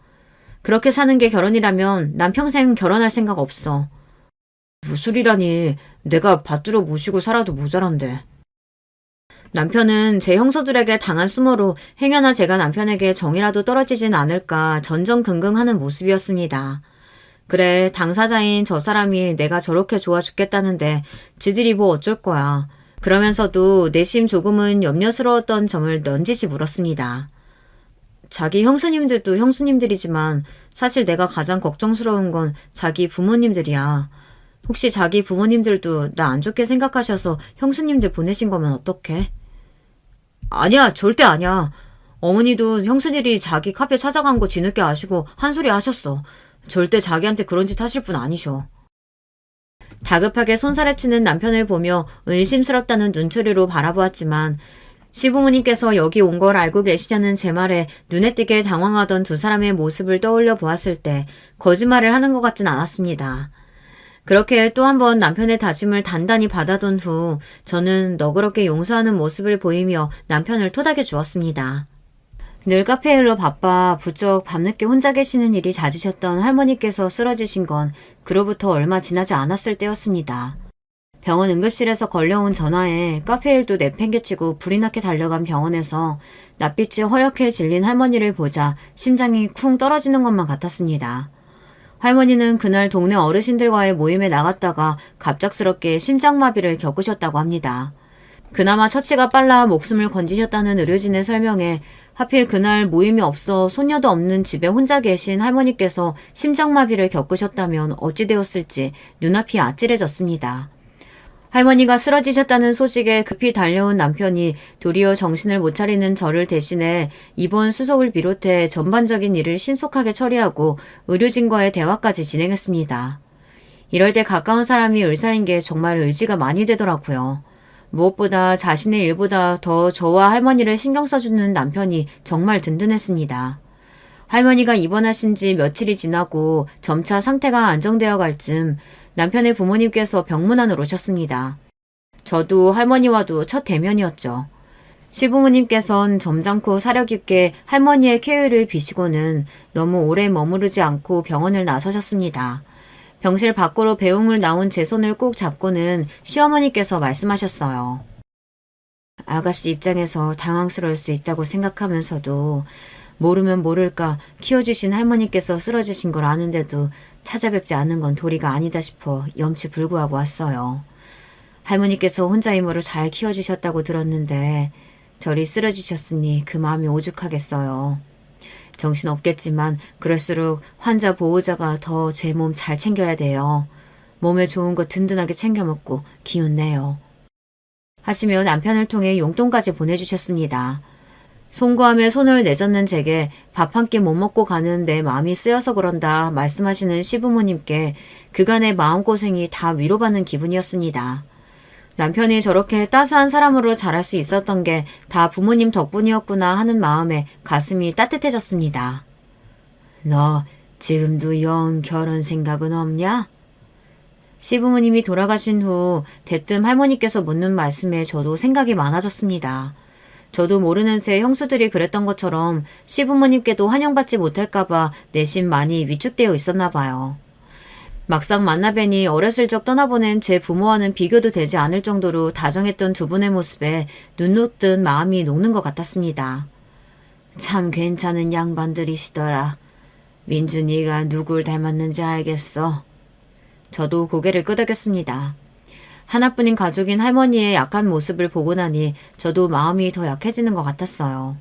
A: 그렇게 사는 게 결혼이라면 난 평생 결혼할 생각 없어. 무술이라니 내가 받들어 모시고 살아도 모자란데. 남편은 제 형사들에게 당한 수모로 행여나 제가 남편에게 정이라도 떨어지진 않을까 전전긍긍하는 모습이었습니다. 그래, 당사자인 저 사람이 내가 저렇게 좋아 죽겠다는데 지들이 뭐 어쩔 거야. 그러면서도 내심 조금은 염려스러웠던 점을 넌지시 물었습니다. 자기 형수님들도 형수님들이지만 사실 내가 가장 걱정스러운 건 자기 부모님들이야. 혹시 자기 부모님들도 나 안 좋게 생각하셔서 형수님들 보내신 거면 어떡해? 아니야, 절대 아니야. 어머니도 형수들이 자기 카페 찾아간 거 뒤늦게 아시고 한 소리 하셨어. 절대 자기한테 그런 짓 하실 분 아니셔. 다급하게 손살에 치는 남편을 보며 의심스럽다는 눈초리로 바라보았지만 시부모님께서 여기 온 걸 알고 계시냐는 제 말에 눈에 띄게 당황하던 두 사람의 모습을 떠올려 보았을 때 거짓말을 하는 것 같진 않았습니다. 그렇게 또 한 번 남편의 다짐을 단단히 받아둔 후 저는 너그럽게 용서하는 모습을 보이며 남편을 토닥여 주었습니다. 늘 카페 일로 바빠 부쩍 밤늦게 혼자 계시는 일이 잦으셨던 할머니께서 쓰러지신 건 그로부터 얼마 지나지 않았을 때였습니다. 병원 응급실에서 걸려온 전화에 카페 일도 내팽개치고 불이 나게 달려간 병원에서 낯빛이 허옇게 질린 할머니를 보자 심장이 쿵 떨어지는 것만 같았습니다. 할머니는 그날 동네 어르신들과의 모임에 나갔다가 갑작스럽게 심장마비를 겪으셨다고 합니다. 그나마 처치가 빨라 목숨을 건지셨다는 의료진의 설명에 하필 그날 모임이 없어 손녀도 없는 집에 혼자 계신 할머니께서 심장마비를 겪으셨다면 어찌 되었을지 눈앞이 아찔해졌습니다. 할머니가 쓰러지셨다는 소식에 급히 달려온 남편이 도리어 정신을 못 차리는 저를 대신해 입원 수속을 비롯해 전반적인 일을 신속하게 처리하고 의료진과의 대화까지 진행했습니다. 이럴 때 가까운 사람이 의사인 게 정말 의지가 많이 되더라고요. 무엇보다 자신의 일보다 더 저와 할머니를 신경 써주는 남편이 정말 든든했습니다. 할머니가 입원하신 지 며칠이 지나고 점차 상태가 안정되어 갈 즈음 남편의 부모님께서 병문 안으로 오셨습니다. 저도 할머니와도 첫 대면이었죠. 시부모님께선 점잖고 사려 깊게 할머니의 쾌유를 비시고는 너무 오래 머무르지 않고 병원을 나서셨습니다. 병실 밖으로 배웅을 나온 제 손을 꼭 잡고는 시어머니께서 말씀하셨어요. 아가씨 입장에서 당황스러울 수 있다고 생각하면서도 모르면 모를까 키워주신 할머니께서 쓰러지신 걸 아는데도 찾아뵙지 않은 건 도리가 아니다 싶어 염치불구하고 왔어요. 할머니께서 혼자 힘으로 잘 키워주셨다고 들었는데 저리 쓰러지셨으니 그 마음이 오죽하겠어요. 정신없겠지만 그럴수록 환자 보호자가 더 제 몸 잘 챙겨야 돼요. 몸에 좋은 거 든든하게 챙겨 먹고 기운 내요. 하시며 남편을 통해 용돈까지 보내주셨습니다. 송구함에 손을 내젓는 제게 밥 한 끼 못 먹고 가는 내 마음이 쓰여서 그런다 말씀하시는 시부모님께 그간의 마음고생이 다 위로받는 기분이었습니다. 남편이 저렇게 따스한 사람으로 자랄 수 있었던 게 다 부모님 덕분이었구나 하는 마음에 가슴이 따뜻해졌습니다. 너 지금도 영 결혼 생각은 없냐? 시부모님이 돌아가신 후 대뜸 할머니께서 묻는 말씀에 저도 생각이 많아졌습니다. 저도 모르는 새 형수들이 그랬던 것처럼 시부모님께도 환영받지 못할까봐 내심 많이 위축되어 있었나 봐요. 막상 만나뵈니 어렸을 적 떠나보낸 제 부모와는 비교도 되지 않을 정도로 다정했던 두 분의 모습에 눈 녹듯 마음이 녹는 것 같았습니다. 참 괜찮은 양반들이시더라. 민준이가 누굴 닮았는지 알겠어. 저도 고개를 끄덕였습니다. 하나뿐인 가족인 할머니의 약한 모습을 보고 나니 저도 마음이 더 약해지는 것 같았어요.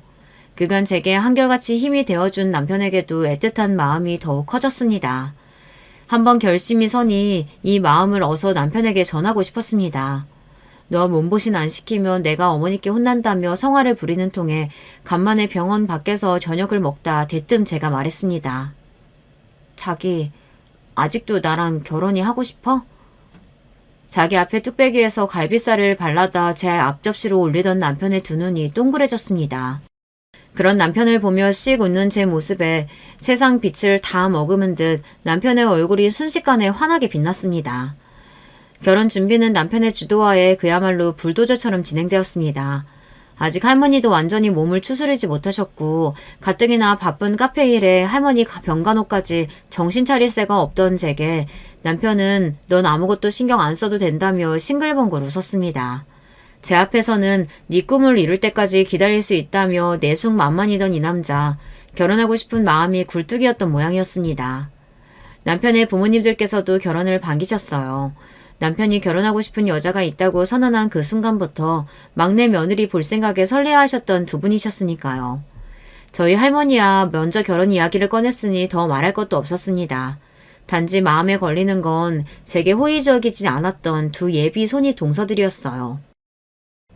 A: 그간 제게 한결같이 힘이 되어준 남편에게도 애틋한 마음이 더욱 커졌습니다. 한번 결심이 서니 이 마음을 어서 남편에게 전하고 싶었습니다. 너 몸보신 안 시키면 내가 어머니께 혼난다며 성화를 부리는 통에 간만에 병원 밖에서 저녁을 먹다 대뜸 제가 말했습니다. 자기 아직도 나랑 결혼이 하고 싶어? 자기 앞에 뚝배기에서 갈비살을 발라다 제 앞접시로 올리던 남편의 두 눈이 동그래졌습니다. 그런 남편을 보며 씩 웃는 제 모습에 세상 빛을 다 머금은 듯 남편의 얼굴이 순식간에 환하게 빛났습니다. 결혼 준비는 남편의 주도하에 그야말로 불도저처럼 진행되었습니다. 아직 할머니도 완전히 몸을 추스르지 못하셨고 가뜩이나 바쁜 카페 일에 할머니 병간호까지 정신 차릴 새가 없던 제게 남편은 넌 아무것도 신경 안 써도 된다며 싱글벙글 웃었습니다. 제 앞에서는 네 꿈을 이룰 때까지 기다릴 수 있다며 내숭만만이던 이 남자, 결혼하고 싶은 마음이 굴뚝이었던 모양이었습니다. 남편의 부모님들께서도 결혼을 반기셨어요. 남편이 결혼하고 싶은 여자가 있다고 선언한 그 순간부터 막내 며느리 볼 생각에 설레하셨던 두 분이셨으니까요. 저희 할머니야 먼저 결혼 이야기를 꺼냈으니 더 말할 것도 없었습니다. 단지 마음에 걸리는 건 제게 호의적이지 않았던 두 예비 손이 동서들이었어요.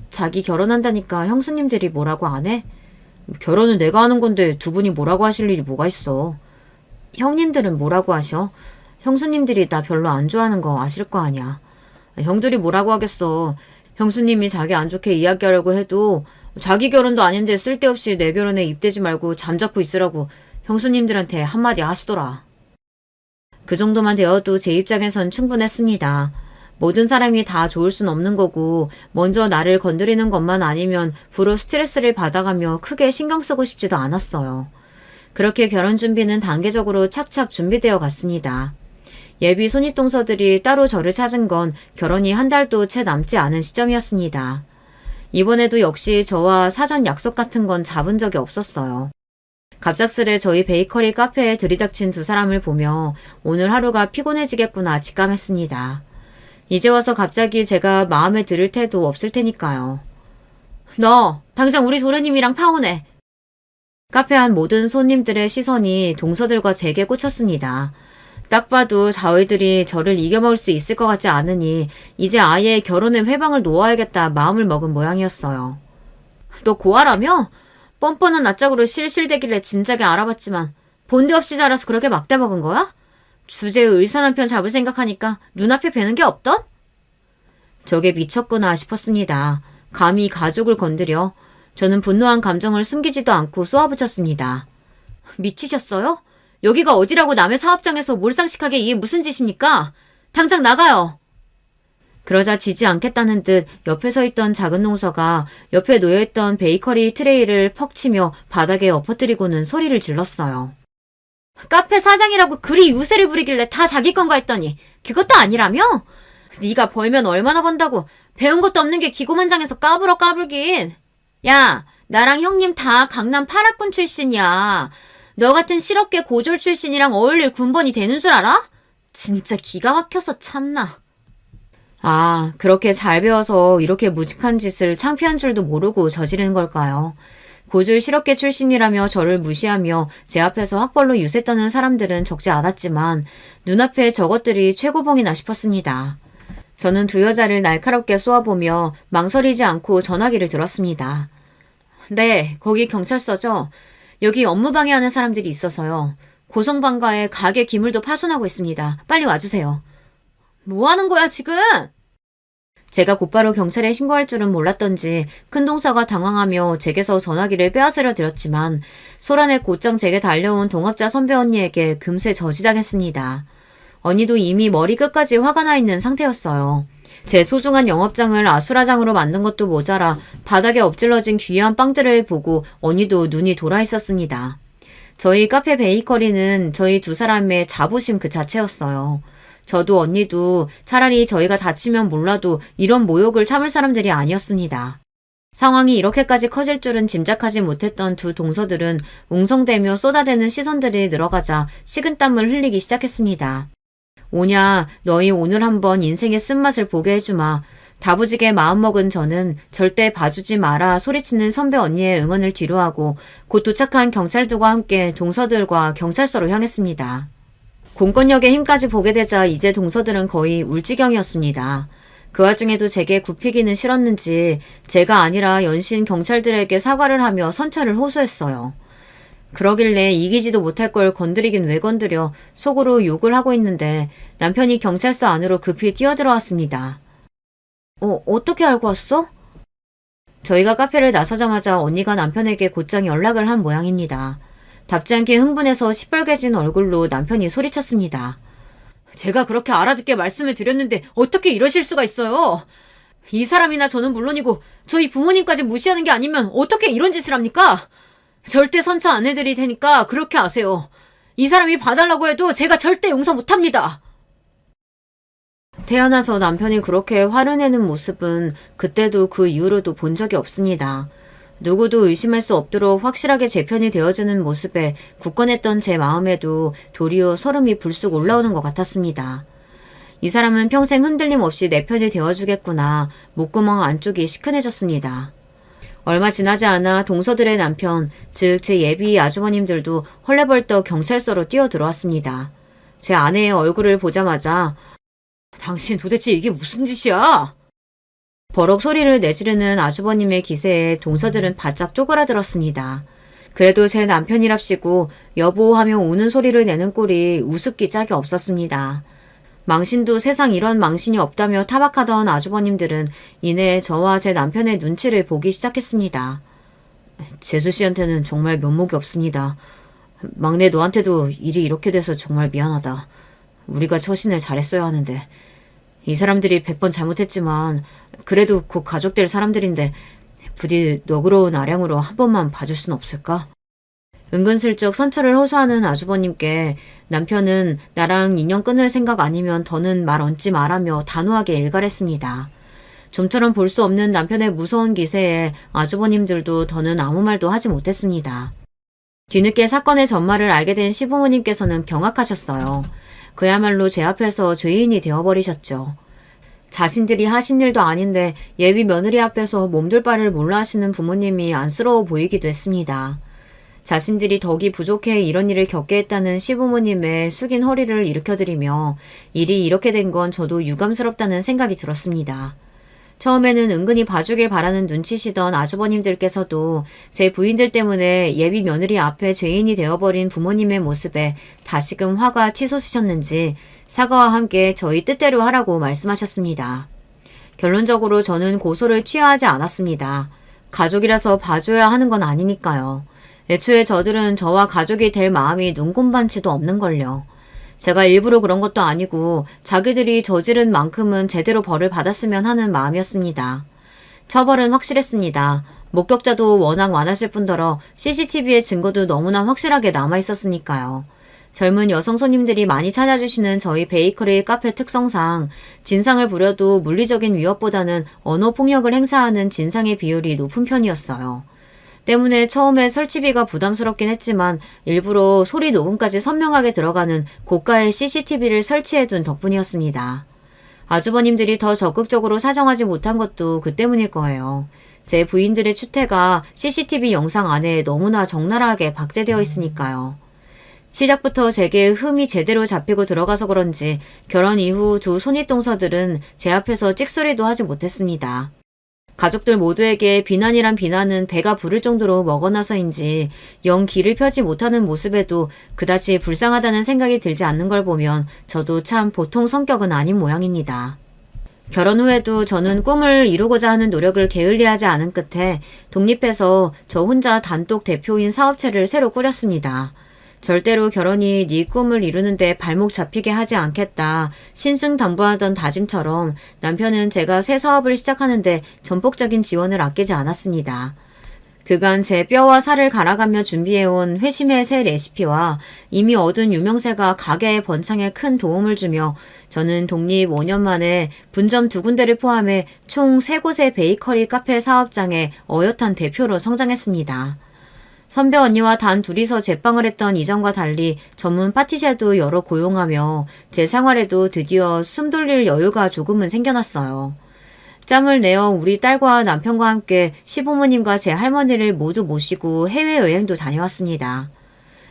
A: 자기 결혼한다니까 형수님들이 뭐라고 안 해? 결혼은 내가 하는 건데 두 분이 뭐라고 하실 일이 뭐가 있어. 형님들은 뭐라고 하셔? 형수님들이 나 별로 안 좋아하는 거 아실 거 아니야. 형들이 뭐라고 하겠어. 형수님이 자기 안 좋게 이야기하려고 해도 자기 결혼도 아닌데 쓸데없이 내 결혼에 입대지 말고 잠자코 있으라고 형수님들한테 한마디 하시더라. 그 정도만 되어도 제 입장에선 충분했습니다. 모든 사람이 다 좋을 순 없는 거고 먼저 나를 건드리는 것만 아니면 부로 스트레스를 받아가며 크게 신경 쓰고 싶지도 않았어요. 그렇게 결혼 준비는 단계적으로 착착 준비되어 갔습니다. 예비 손윗동서들이 따로 저를 찾은 건 결혼이 한 달도 채 남지 않은 시점이었습니다. 이번에도 역시 저와 사전 약속 같은 건 잡은 적이 없었어요. 갑작스레 저희 베이커리 카페에 들이닥친 두 사람을 보며 오늘 하루가 피곤해지겠구나 직감했습니다. 이제 와서 갑자기 제가 마음에 들을 테도 없을 테니까요. 너 당장 우리 도련님이랑 파혼해. 카페 안 모든 손님들의 시선이 동서들과 제게 꽂혔습니다. 딱 봐도 저희들이 저를 이겨먹을 수 있을 것 같지 않으니 이제 아예 결혼의 회방을 놓아야겠다 마음을 먹은 모양이었어요. 너 고아라며? 뻔뻔한 낯짝으로 실실대길래 진작에 알아봤지만 본드 없이 자라서 그렇게 막대 먹은 거야? 주제의 의사 남편 잡을 생각하니까 눈앞에 뵈는 게 없던? 저게 미쳤구나 싶었습니다. 감히 가족을 건드려. 저는 분노한 감정을 숨기지도 않고 쏘아붙였습니다. 미치셨어요? 여기가 어디라고 남의 사업장에서 몰상식하게 이게 무슨 짓입니까? 당장 나가요. 그러자 지지 않겠다는 듯 옆에 서 있던 작은 농서가 옆에 놓여있던 베이커리 트레이를 퍽 치며 바닥에 엎어뜨리고는 소리를 질렀어요. 카페 사장이라고 그리 유세를 부리길래 다 자기 건가 했더니 그것도 아니라며? 네가 벌면 얼마나 번다고 배운 것도 없는 게 기고만장해서 까불어 까불긴. 야, 나랑 형님 다 강남 8학군 출신이야. 너 같은 실업계 고졸 출신이랑 어울릴 군번이 되는 줄 알아? 진짜 기가 막혀서 참나. 아, 그렇게 잘 배워서 이렇게 무직한 짓을 창피한 줄도 모르고 저지르는 걸까요? 고졸 실업계 출신이라며 저를 무시하며 제 앞에서 학벌로 유세 떠는 사람들은 적지 않았지만 눈앞에 저것들이 최고봉이나 싶었습니다. 저는 두 여자를 날카롭게 쏘아보며 망설이지 않고 전화기를 들었습니다. 네, 거기 경찰서죠. 여기 업무 방해하는 사람들이 있어서요. 고성방가에 가게 기물도 파손하고 있습니다. 빨리 와주세요. 뭐 하는 거야 지금? 제가 곧바로 경찰에 신고할 줄은 몰랐던지 큰 동서가 당황하며 제게서 전화기를 빼앗으려 들었지만 소란에 곧장 제게 달려온 동업자 선배 언니에게 금세 저지당했습니다. 언니도 이미 머리 끝까지 화가 나 있는 상태였어요. 제 소중한 영업장을 아수라장으로 만든 것도 모자라 바닥에 엎질러진 귀한 빵들을 보고 언니도 눈이 돌아 있었습니다. 저희 카페 베이커리는 저희 두 사람의 자부심 그 자체였어요. 저도 언니도 차라리 저희가 다치면 몰라도 이런 모욕을 참을 사람들이 아니었습니다. 상황이 이렇게까지 커질 줄은 짐작하지 못했던 두 동서들은 웅성대며 쏟아대는 시선들이 늘어가자 식은땀을 흘리기 시작했습니다. 오냐, 너희 오늘 한번 인생의 쓴맛을 보게 해주마. 다부지게 마음먹은 저는 절대 봐주지 마라 소리치는 선배 언니의 응원을 뒤로하고 곧 도착한 경찰들과 함께 동서들과 경찰서로 향했습니다. 공권력의 힘까지 보게 되자 이제 동서들은 거의 울지경이었습니다. 그 와중에도 제게 굽히기는 싫었는지 제가 아니라 연신 경찰들에게 사과를 하며 선처를 호소했어요. 그러길래 이기지도 못할 걸 건드리긴 왜 건드려 속으로 욕을 하고 있는데 남편이 경찰서 안으로 급히 뛰어들어왔습니다. 어떻게 알고 왔어? 저희가 카페를 나서자마자 언니가 남편에게 곧장 연락을 한 모양입니다. 답지 않게 흥분해서 시뻘개진 얼굴로 남편이 소리쳤습니다. 제가 그렇게 알아듣게 말씀을 드렸는데 어떻게 이러실 수가 있어요? 이 사람이나 저는 물론이고 저희 부모님까지 무시하는 게 아니면 어떻게 이런 짓을 합니까? 절대 선처 안 해드릴 테니까 그렇게 아세요. 이 사람이 봐달라고 해도 제가 절대 용서 못합니다. 태어나서 남편이 그렇게 화를 내는 모습은 그때도 그 이후로도 본 적이 없습니다. 누구도 의심할 수 없도록 확실하게 제 편이 되어주는 모습에 굳건했던 제 마음에도 도리어 소름이 불쑥 올라오는 것 같았습니다. 이 사람은 평생 흔들림 없이 내 편이 되어주겠구나. 목구멍 안쪽이 시큰해졌습니다. 얼마 지나지 않아 동서들의 남편, 즉 제 예비 아주버님들도 헐레벌떡 경찰서로 뛰어들어왔습니다. 제 아내의 얼굴을 보자마자 당신 도대체 이게 무슨 짓이야? 버럭 소리를 내지르는 아주버님의 기세에 동서들은 바짝 쪼그라들었습니다. 그래도 제 남편이랍시고 여보 하며 우는 소리를 내는 꼴이 우습기 짝이 없었습니다. 망신도 세상 이런 망신이 없다며 타박하던 아주버님들은 이내 저와 제 남편의 눈치를 보기 시작했습니다. 재수 씨한테는 정말 면목이 없습니다. 막내 너한테도 일이 이렇게 돼서 정말 미안하다. 우리가 처신을 잘했어야 하는데. 이 사람들이 100번 잘못했지만 그래도 곧 가족 될 사람들인데 부디 너그러운 아량으로 한 번만 봐줄 순 없을까? 은근슬쩍 선처를 호소하는 아주버님께 남편은 나랑 인연 끊을 생각 아니면 더는 말 얹지 말라며 단호하게 일갈했습니다. 좀처럼 볼 수 없는 남편의 무서운 기세에 아주버님들도 더는 아무 말도 하지 못했습니다. 뒤늦게 사건의 전말을 알게 된 시부모님께서는 경악하셨어요. 그야말로 제 앞에서 죄인이 되어버리셨죠. 자신들이 하신 일도 아닌데 예비 며느리 앞에서 몸둘 바를 몰라 하시는 부모님이 안쓰러워 보이기도 했습니다. 자신들이 덕이 부족해 이런 일을 겪게 했다는 시부모님의 숙인 허리를 일으켜드리며 일이 이렇게 된 건 저도 유감스럽다는 생각이 들었습니다. 처음에는 은근히 봐주길 바라는 눈치시던 아주버님들께서도 제 부인들 때문에 예비 며느리 앞에 죄인이 되어버린 부모님의 모습에 다시금 화가 치솟으셨는지 사과와 함께 저희 뜻대로 하라고 말씀하셨습니다. 결론적으로 저는 고소를 취하지 않았습니다. 가족이라서 봐줘야 하는 건 아니니까요. 애초에 저들은 저와 가족이 될 마음이 눈꼽만치도 없는걸요. 제가 일부러 그런 것도 아니고 자기들이 저지른 만큼은 제대로 벌을 받았으면 하는 마음이었습니다. 처벌은 확실했습니다. 목격자도 워낙 많았을 뿐더러 CCTV의 증거도 너무나 확실하게 남아있었으니까요. 젊은 여성 손님들이 많이 찾아주시는 저희 베이커리 카페 특성상 진상을 부려도 물리적인 위협보다는 언어폭력을 행사하는 진상의 비율이 높은 편이었어요. 때문에 처음에 설치비가 부담스럽긴 했지만 일부러 소리 녹음까지 선명하게 들어가는 고가의 CCTV를 설치해둔 덕분이었습니다. 아주버님들이 더 적극적으로 사정하지 못한 것도 그 때문일 거예요. 제 부인들의 추태가 CCTV 영상 안에 너무나 적나라하게 박제되어 있으니까요. 시작부터 제게 흠이 제대로 잡히고 들어가서 그런지 결혼 이후 두 손윗동서들은 제 앞에서 찍소리도 하지 못했습니다. 가족들 모두에게 비난이란 비난은 배가 부를 정도로 먹어나서인지 영 기를 펴지 못하는 모습에도 그다지 불쌍하다는 생각이 들지 않는 걸 보면 저도 참 보통 성격은 아닌 모양입니다. 결혼 후에도 저는 꿈을 이루고자 하는 노력을 게을리하지 않은 끝에 독립해서 저 혼자 단독 대표인 사업체를 새로 꾸렸습니다. 절대로 결혼이 네 꿈을 이루는데 발목 잡히게 하지 않겠다 신승당부하던 다짐처럼 남편은 제가 새 사업을 시작하는데 전폭적인 지원을 아끼지 않았습니다. 그간 제 뼈와 살을 갈아가며 준비해온 회심의 새 레시피와 이미 얻은 유명세가 가게의 번창에 큰 도움을 주며 저는 독립 5년 만에 분점 2군데를 포함해 총 3곳의 베이커리 카페 사업장의 어엿한 대표로 성장했습니다. 선배 언니와 단 둘이서 제빵을 했던 이전과 달리 전문 파티셰도 여러 고용하며 제 생활에도 드디어 숨 돌릴 여유가 조금은 생겨났어요. 짬을 내어 우리 딸과 남편과 함께 시부모님과 제 할머니를 모두 모시고 해외여행도 다녀왔습니다.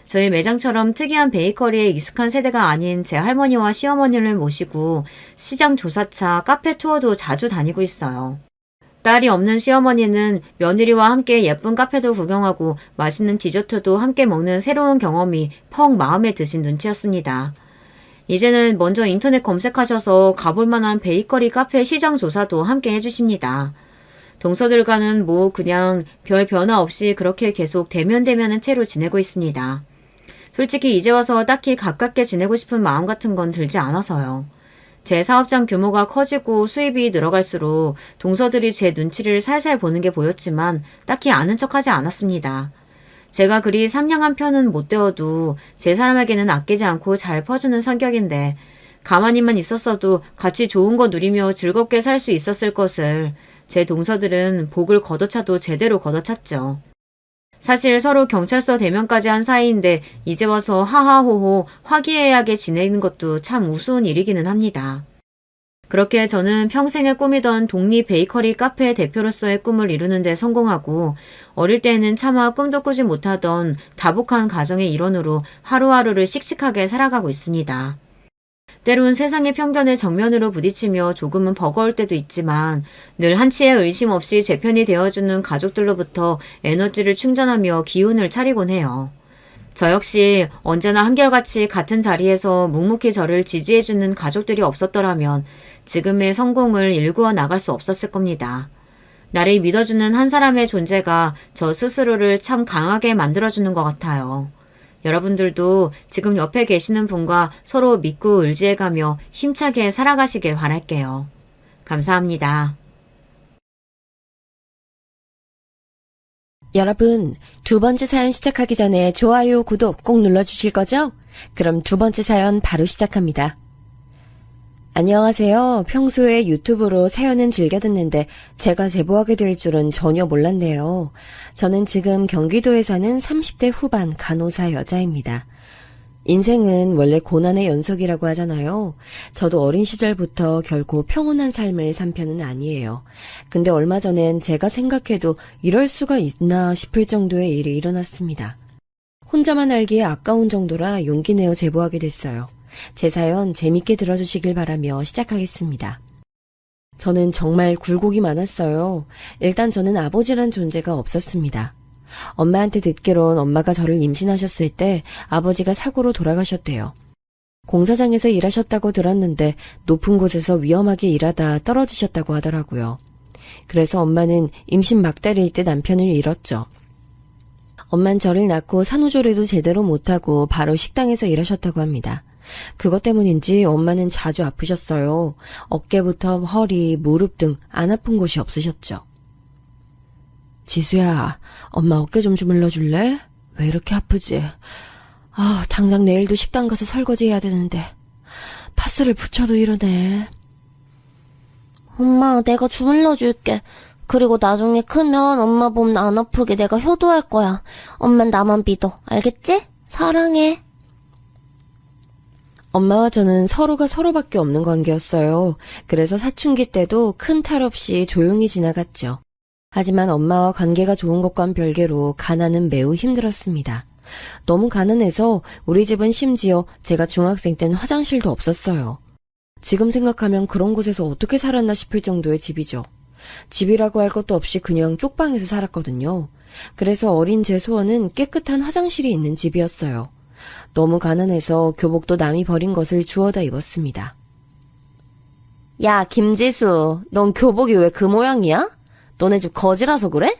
A: 저희 매장처럼 특이한 베이커리에 익숙한 세대가 아닌 제 할머니와 시어머니를 모시고 시장 조사차, 카페 투어도 자주 다니고 있어요. 딸이 없는 시어머니는 며느리와 함께 예쁜 카페도 구경하고 맛있는 디저트도 함께 먹는 새로운 경험이 퍽 마음에 드신 눈치였습니다. 이제는 먼저 인터넷 검색하셔서 가볼 만한 베이커리 카페 시장 조사도 함께 해주십니다. 동서들과는 뭐 그냥 별 변화 없이 그렇게 계속 대면대면한 채로 지내고 있습니다. 솔직히 이제 와서 딱히 가깝게 지내고 싶은 마음 같은 건 들지 않아서요. 제 사업장 규모가 커지고 수입이 늘어갈수록 동서들이 제 눈치를 살살 보는 게 보였지만 딱히 아는 척하지 않았습니다. 제가 그리 상냥한 편은 못 되어도 제 사람에게는 아끼지 않고 잘 퍼주는 성격인데 가만히만 있었어도 같이 좋은 거 누리며 즐겁게 살 수 있었을 것을 제 동서들은 복을 걷어차도 제대로 걷어찼죠. 사실 서로 경찰서 대면까지 한 사이인데 이제 와서 하하호호 화기애애하게 지내는 것도 참 우스운 일이기는 합니다. 그렇게 저는 평생에 꾸미던 독립 베이커리 카페 대표로서의 꿈을 이루는 데 성공하고 어릴 때에는 차마 꿈도 꾸지 못하던 다복한 가정의 일원으로 하루하루를 씩씩하게 살아가고 있습니다. 때론 세상의 편견에 정면으로 부딪히며 조금은 버거울 때도 있지만 늘 한치의 의심 없이 제 편이 되어주는 가족들로부터 에너지를 충전하며 기운을 차리곤 해요. 저 역시 언제나 한결같이 같은 자리에서 묵묵히 저를 지지해주는 가족들이 없었더라면 지금의 성공을 일구어 나갈 수 없었을 겁니다. 나를 믿어주는 한 사람의 존재가 저 스스로를 참 강하게 만들어주는 것 같아요. 여러분들도 지금 옆에 계시는 분과 서로 믿고 의지해가며 힘차게 살아가시길 바랄게요. 감사합니다.
B: 여러분, 두 번째 사연 시작하기 전에 좋아요, 구독 꼭 눌러주실 거죠? 그럼 두 번째 사연 바로 시작합니다. 안녕하세요. 평소에 유튜브로 사연은 즐겨 듣는데 제가 제보하게 될 줄은 전혀 몰랐네요. 저는 지금 경기도에 사는 30대 후반 간호사 여자입니다. 인생은 원래 고난의 연속이라고 하잖아요. 저도 어린 시절부터 결코 평온한 삶을 산 편은 아니에요. 근데 얼마 전엔 제가 생각해도 이럴 수가 있나 싶을 정도의 일이 일어났습니다. 혼자만 알기에 아까운 정도라 용기 내어 제보하게 됐어요. 제 사연 재밌게 들어주시길 바라며 시작하겠습니다. 저는 정말 굴곡이 많았어요. 일단 저는 아버지란 존재가 없었습니다. 엄마한테 듣기론 엄마가 저를 임신하셨을 때 아버지가 사고로 돌아가셨대요. 공사장에서 일하셨다고 들었는데 높은 곳에서 위험하게 일하다 떨어지셨다고 하더라고요. 그래서 엄마는 임신 막달일 때 남편을 잃었죠. 엄만 저를 낳고 산후조리도 제대로 못하고 바로 식당에서 일하셨다고 합니다. 그것 때문인지 엄마는 자주 아프셨어요. 어깨부터 허리, 무릎 등 안 아픈 곳이 없으셨죠. 지수야, 엄마 어깨 좀 주물러 줄래? 왜 이렇게 아프지? 당장 내일도 식당 가서 설거지 해야 되는데 파스를 붙여도 이러네.
C: 엄마, 내가 주물러 줄게. 그리고 나중에 크면 엄마 몸 안 아프게 내가 효도할 거야. 엄만 나만 믿어. 알겠지? 사랑해.
B: 엄마와 저는 서로가 서로밖에 없는 관계였어요. 그래서 사춘기 때도 큰 탈 없이 조용히 지나갔죠. 하지만 엄마와 관계가 좋은 것과는 별개로 가난은 매우 힘들었습니다. 너무 가난해서 우리 집은 심지어 제가 중학생 땐 화장실도 없었어요. 지금 생각하면 그런 곳에서 어떻게 살았나 싶을 정도의 집이죠. 집이라고 할 것도 없이 그냥 쪽방에서 살았거든요. 그래서 어린 제 소원은 깨끗한 화장실이 있는 집이었어요. 너무 가난해서 교복도 남이 버린 것을 주워다 입었습니다.
C: 야, 김지수, 넌 교복이 왜 그 모양이야? 너네 집 거지라서 그래?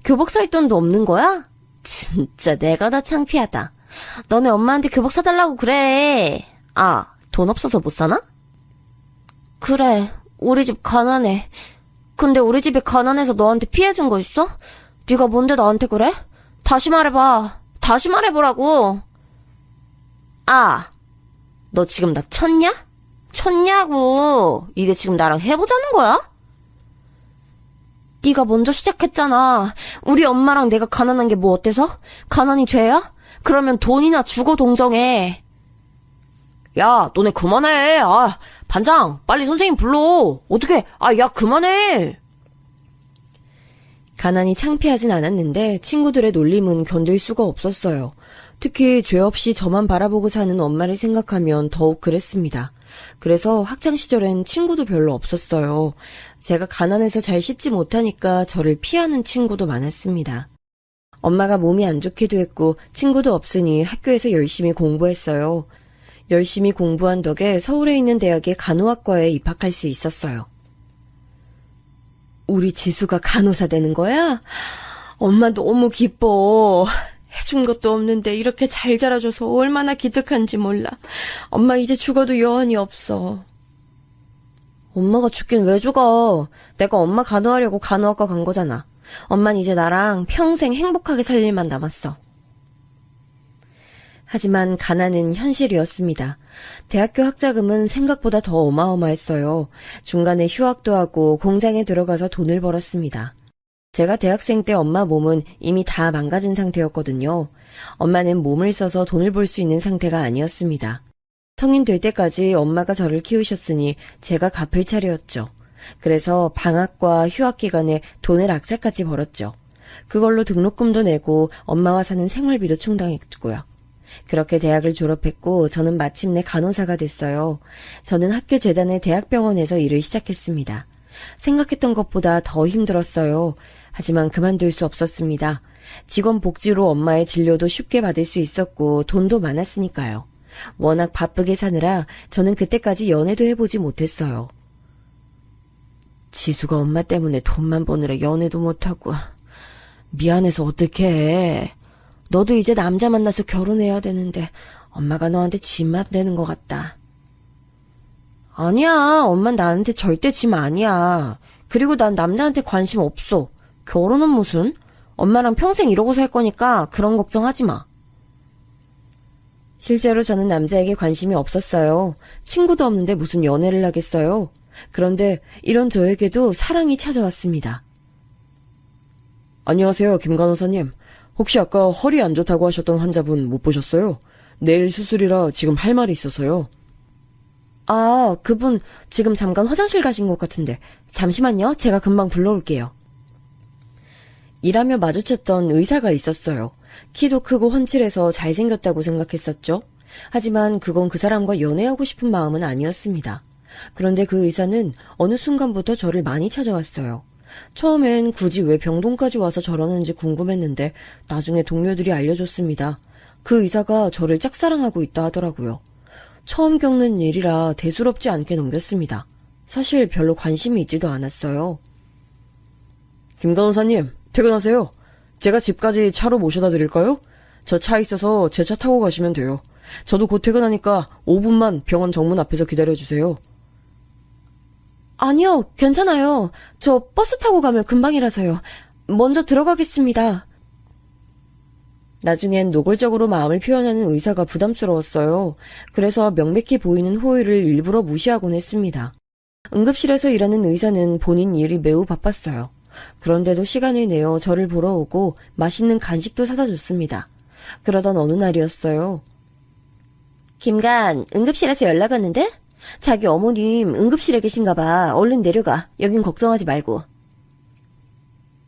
C: 교복 살 돈도 없는 거야? 진짜 내가 다 창피하다. 너네 엄마한테 교복 사달라고 그래. 돈 없어서 못 사나? 그래, 우리 집 가난해. 근데 우리 집이 가난해서 너한테 피해준 거 있어? 네가 뭔데 나한테 그래? 다시 말해봐. 다시 말해보라고. 너 지금 나 쳤냐? 쳤냐고. 이게 지금 나랑 해보자는 거야? 네가 먼저 시작했잖아. 우리 엄마랑 내가 가난한 게 뭐 어때서? 가난이 죄야? 그러면 돈이나 주고 동정해. 야, 너네 그만해. 반장, 빨리 선생님 불러. 어떡해. 야, 그만해.
B: 가난이 창피하진 않았는데 친구들의 놀림은 견딜 수가 없었어요. 특히 죄 없이 저만 바라보고 사는 엄마를 생각하면 더욱 그랬습니다. 그래서 학창시절엔 친구도 별로 없었어요. 제가 가난해서 잘 씻지 못하니까 저를 피하는 친구도 많았습니다. 엄마가 몸이 안 좋기도 했고 친구도 없으니 학교에서 열심히 공부했어요. 열심히 공부한 덕에 서울에 있는 대학의 간호학과에 입학할 수 있었어요. 우리 지수가 간호사 되는 거야? 엄마 너무 기뻐. 해준 것도 없는데 이렇게 잘 자라줘서 얼마나 기특한지 몰라. 엄마 이제 죽어도 여한이 없어.
C: 엄마가 죽긴 왜 죽어? 내가 엄마 간호하려고 간호학과 간 거잖아. 엄만 이제 나랑 평생 행복하게 살 일만 남았어.
B: 하지만 가난은 현실이었습니다. 대학교 학자금은 생각보다 더 어마어마했어요. 중간에 휴학도 하고 공장에 들어가서 돈을 벌었습니다. 제가 대학생 때 엄마 몸은 이미 다 망가진 상태였거든요. 엄마는 몸을 써서 돈을 벌 수 있는 상태가 아니었습니다. 성인 될 때까지 엄마가 저를 키우셨으니 제가 갚을 차례였죠. 그래서 방학과 휴학 기간에 돈을 악착같이 벌었죠. 그걸로 등록금도 내고 엄마와 사는 생활비도 충당했고요. 그렇게 대학을 졸업했고 저는 마침내 간호사가 됐어요. 저는 학교 재단의 대학병원에서 일을 시작했습니다. 생각했던 것보다 더 힘들었어요. 하지만 그만둘 수 없었습니다. 직원 복지로 엄마의 진료도 쉽게 받을 수 있었고 돈도 많았으니까요. 워낙 바쁘게 사느라 저는 그때까지 연애도 해보지 못했어요. 지수가 엄마 때문에 돈만 버느라 연애도 못하고. 미안해서 어떡해. 너도 이제 남자 만나서 결혼해야 되는데 엄마가 너한테 짐만 되는 것 같다. 아니야, 엄만 나한테 절대 짐 아니야. 그리고 난 남자한테 관심 없어. 결혼은 무슨? 엄마랑 평생 이러고 살 거니까 그런 걱정하지 마. 실제로 저는 남자에게 관심이 없었어요. 친구도 없는데 무슨 연애를 하겠어요. 그런데 이런 저에게도 사랑이 찾아왔습니다. 안녕하세요, 김 간호사님. 혹시 아까 허리 안 좋다고 하셨던 환자분 못 보셨어요? 내일 수술이라 지금 할 말이 있어서요. 아, 그분 지금 잠깐 화장실 가신 것 같은데 잠시만요. 제가 금방 불러올게요. 일하며 마주쳤던 의사가 있었어요. 키도 크고 훤칠해서 잘생겼다고 생각했었죠. 하지만 그건 그 사람과 연애하고 싶은 마음은 아니었습니다. 그런데 그 의사는 어느 순간부터 저를 많이 찾아왔어요. 처음엔 굳이 왜 병동까지 와서 저러는지 궁금했는데 나중에 동료들이 알려줬습니다. 그 의사가 저를 짝사랑하고 있다 하더라고요. 처음 겪는 일이라 대수롭지 않게 넘겼습니다. 사실 별로 관심이 있지도 않았어요. 김 간호사님, 퇴근하세요. 제가 집까지 차로 모셔다 드릴까요? 저 차 있어서 제 차 타고 가시면 돼요. 저도 곧 퇴근하니까 5분만 병원 정문 앞에서 기다려주세요. 아니요, 괜찮아요. 저 버스 타고 가면 금방이라서요. 먼저 들어가겠습니다. 나중엔 노골적으로 마음을 표현하는 의사가 부담스러웠어요. 그래서 명백히 보이는 호의를 일부러 무시하곤 했습니다. 응급실에서 일하는 의사는 본인 일이 매우 바빴어요. 그런데도 시간을 내어 저를 보러 오고 맛있는 간식도 사다 줬습니다. 그러던 어느 날이었어요. 김간, 응급실에서 연락 왔는데? 자기 어머님 응급실에 계신가 봐. 얼른 내려가. 여긴 걱정하지 말고.